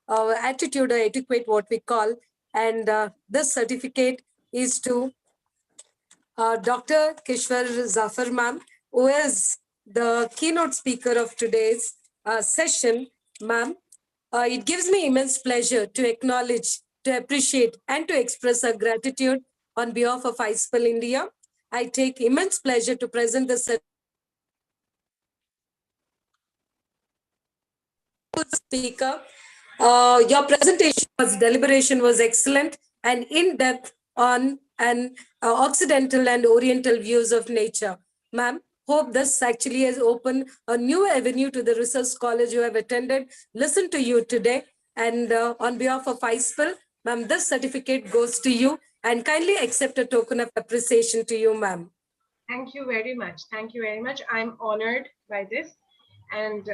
attitude or etiquette, what we call. And this certificate is to Dr. Kishwar Zafar ma'am, who is the keynote speaker of today's session. Ma'am, it gives me immense pleasure to acknowledge, to appreciate, and to express our gratitude on behalf of iSPELL India. I take immense pleasure to present the speaker. Your presentation deliberation was excellent and in-depth on an Occidental and Oriental views of nature. Ma'am, hope this actually has opened a new avenue to the research college you have attended. Listen to you today. And on behalf of iSPELL, ma'am, this certificate goes to you, and kindly accept a token of appreciation to you, ma'am. Thank you very much. Thank you very much. I'm honored by this. And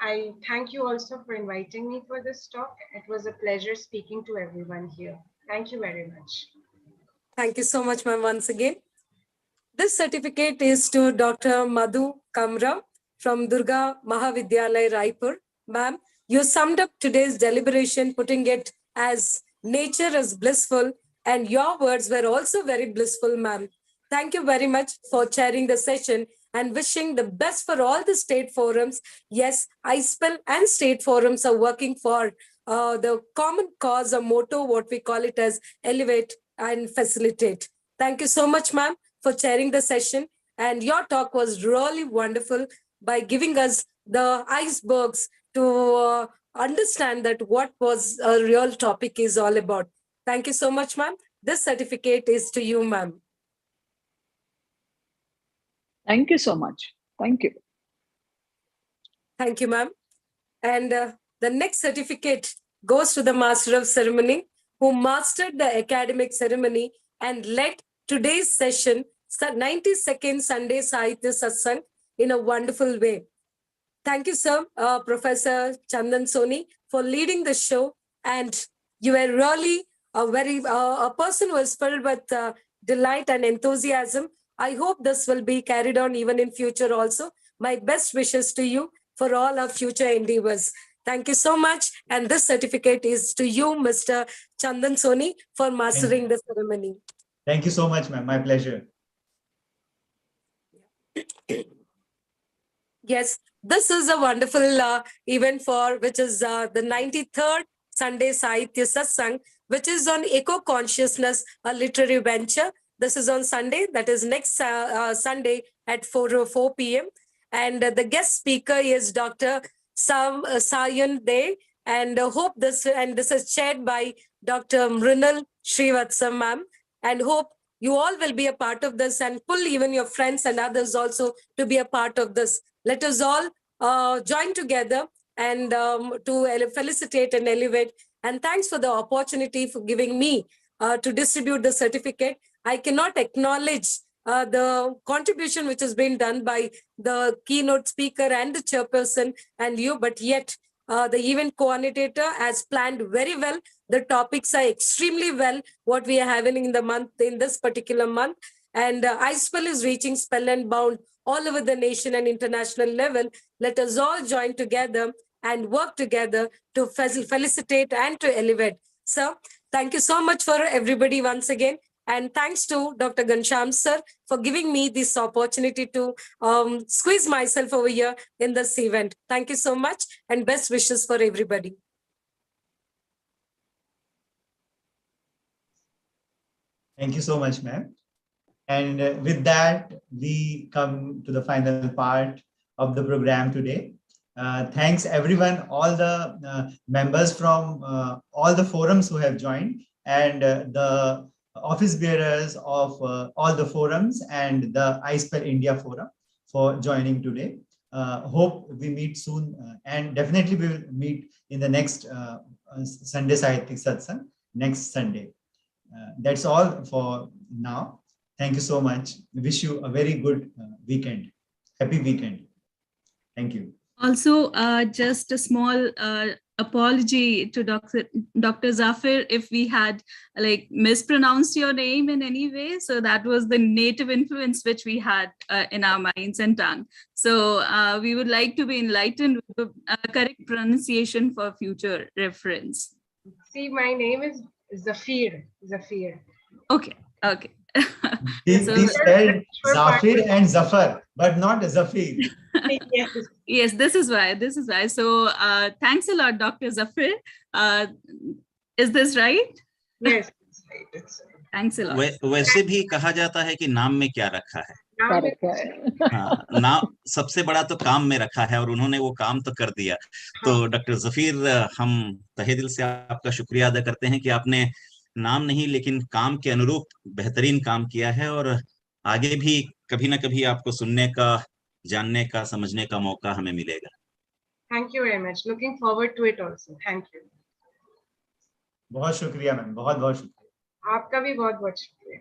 I thank you also for inviting me for this talk. It was a pleasure speaking to everyone here. Thank you very much. Thank you so much, ma'am, once again. This certificate is to Dr. Madhu Kamra from Durga Mahavidyalaya, Raipur. Ma'am, you summed up today's deliberation, putting it as nature is blissful, and your words were also very blissful, ma'am. Thank you very much for chairing the session and wishing the best for all the state forums. Yes, iSPELL and state forums are working for the common cause or motto, what we call it as elevate and facilitate. Thank you so much, ma'am, for chairing the session. And your talk was really wonderful by giving us the icebergs to understand that what was a real topic is all about. Thank you so much, ma'am. This certificate is to you, ma'am. Thank you so much. Thank you. Thank you, ma'am. And the next certificate goes to the Master of Ceremony, who mastered the academic ceremony and led today's session, 92nd Sunday Sahitya Satsang, in a wonderful way. Thank you, sir, Professor Chandan Soni, for leading the show. And you were really a person who is filled with delight and enthusiasm. I hope this will be carried on even in future also. My best wishes to you for all our future endeavors. Thank you so much. And this certificate is to you, Mr. Chandan Soni, for mastering the ceremony. Thank you so much, ma'am. My pleasure. Yes, this is a wonderful event for which is the 93rd Sunday Sahitya Satsang, which is on eco-consciousness, a literary venture. This is on Sunday, that is next Sunday at 4 p.m. And the guest speaker is Dr. Sayan De, and hope this is chaired by Dr. Mrinal Srivatsa ma'am, and hope you all will be a part of this and pull even your friends and others also to be a part of this. Let us all join together and to felicitate and elevate. And thanks for the opportunity for giving me to distribute the certificate. I cannot acknowledge the contribution which has been done by the keynote speaker and the chairperson and you, but yet the event coordinator has planned very well. The topics are extremely well what we are having in the month, in this particular month. And iSPELL is reaching spell and bound all over the nation and international level. Let us all join together and work together to felicitate and to elevate. So thank you so much for everybody once again. And thanks to Dr. Gansham sir for giving me this opportunity to squeeze myself over here in this event. Thank you so much and best wishes for everybody. Thank you so much, ma'am. And with that, we come to the final part of the program today. Thanks everyone, all the members from all the forums who have joined, and the office bearers of all the forums and the iSPELL India forum for joining today. Hope we meet soon, and definitely we will meet in the next Sunday Sahitya Satsang next Sunday. That's all for now. Thank you so much. Wish you a very good weekend. Happy weekend. Thank you. Also, just a small apology to Dr. Zafir if we had like mispronounced your name in any way. So that was the native influence which we had in our minds and tongue. So we would like to be enlightened with the correct pronunciation for future reference. See, my name is Zafir. Zafir. Okay, okay. He So, spelled Zafir and Zafar, but not Zafir. Yes. yes, this is why. This is why. So thanks a lot, Dr. Zafir. Is this right? Yes, it's right. It's right. Thanks a lot. वैसे भी कहा जाता है कि नाम में क्या रखा है। Now it's- हाँ, नाम सबसे बड़ा तो काम में रखा है और उन्होंने वो काम तो कर दिया। तो डॉक्टर जफीर, हम तहे दिल से आपका शुक्रिया अदा करते हैं कि आपने नाम नहीं लेकिन काम के अनुरूप बेहतरीन काम किया है, और आगे भी कभी ना कभी आपको सुनने का, जानने का, समझने का मौका हमें मिलेगा। Thank you very much. Looking forward to it also. Thank you. बहुत शुक्रिया मैम, बहुत बहुत शुक्रिया। आपका भी बहुत बहुत शुक्रिया।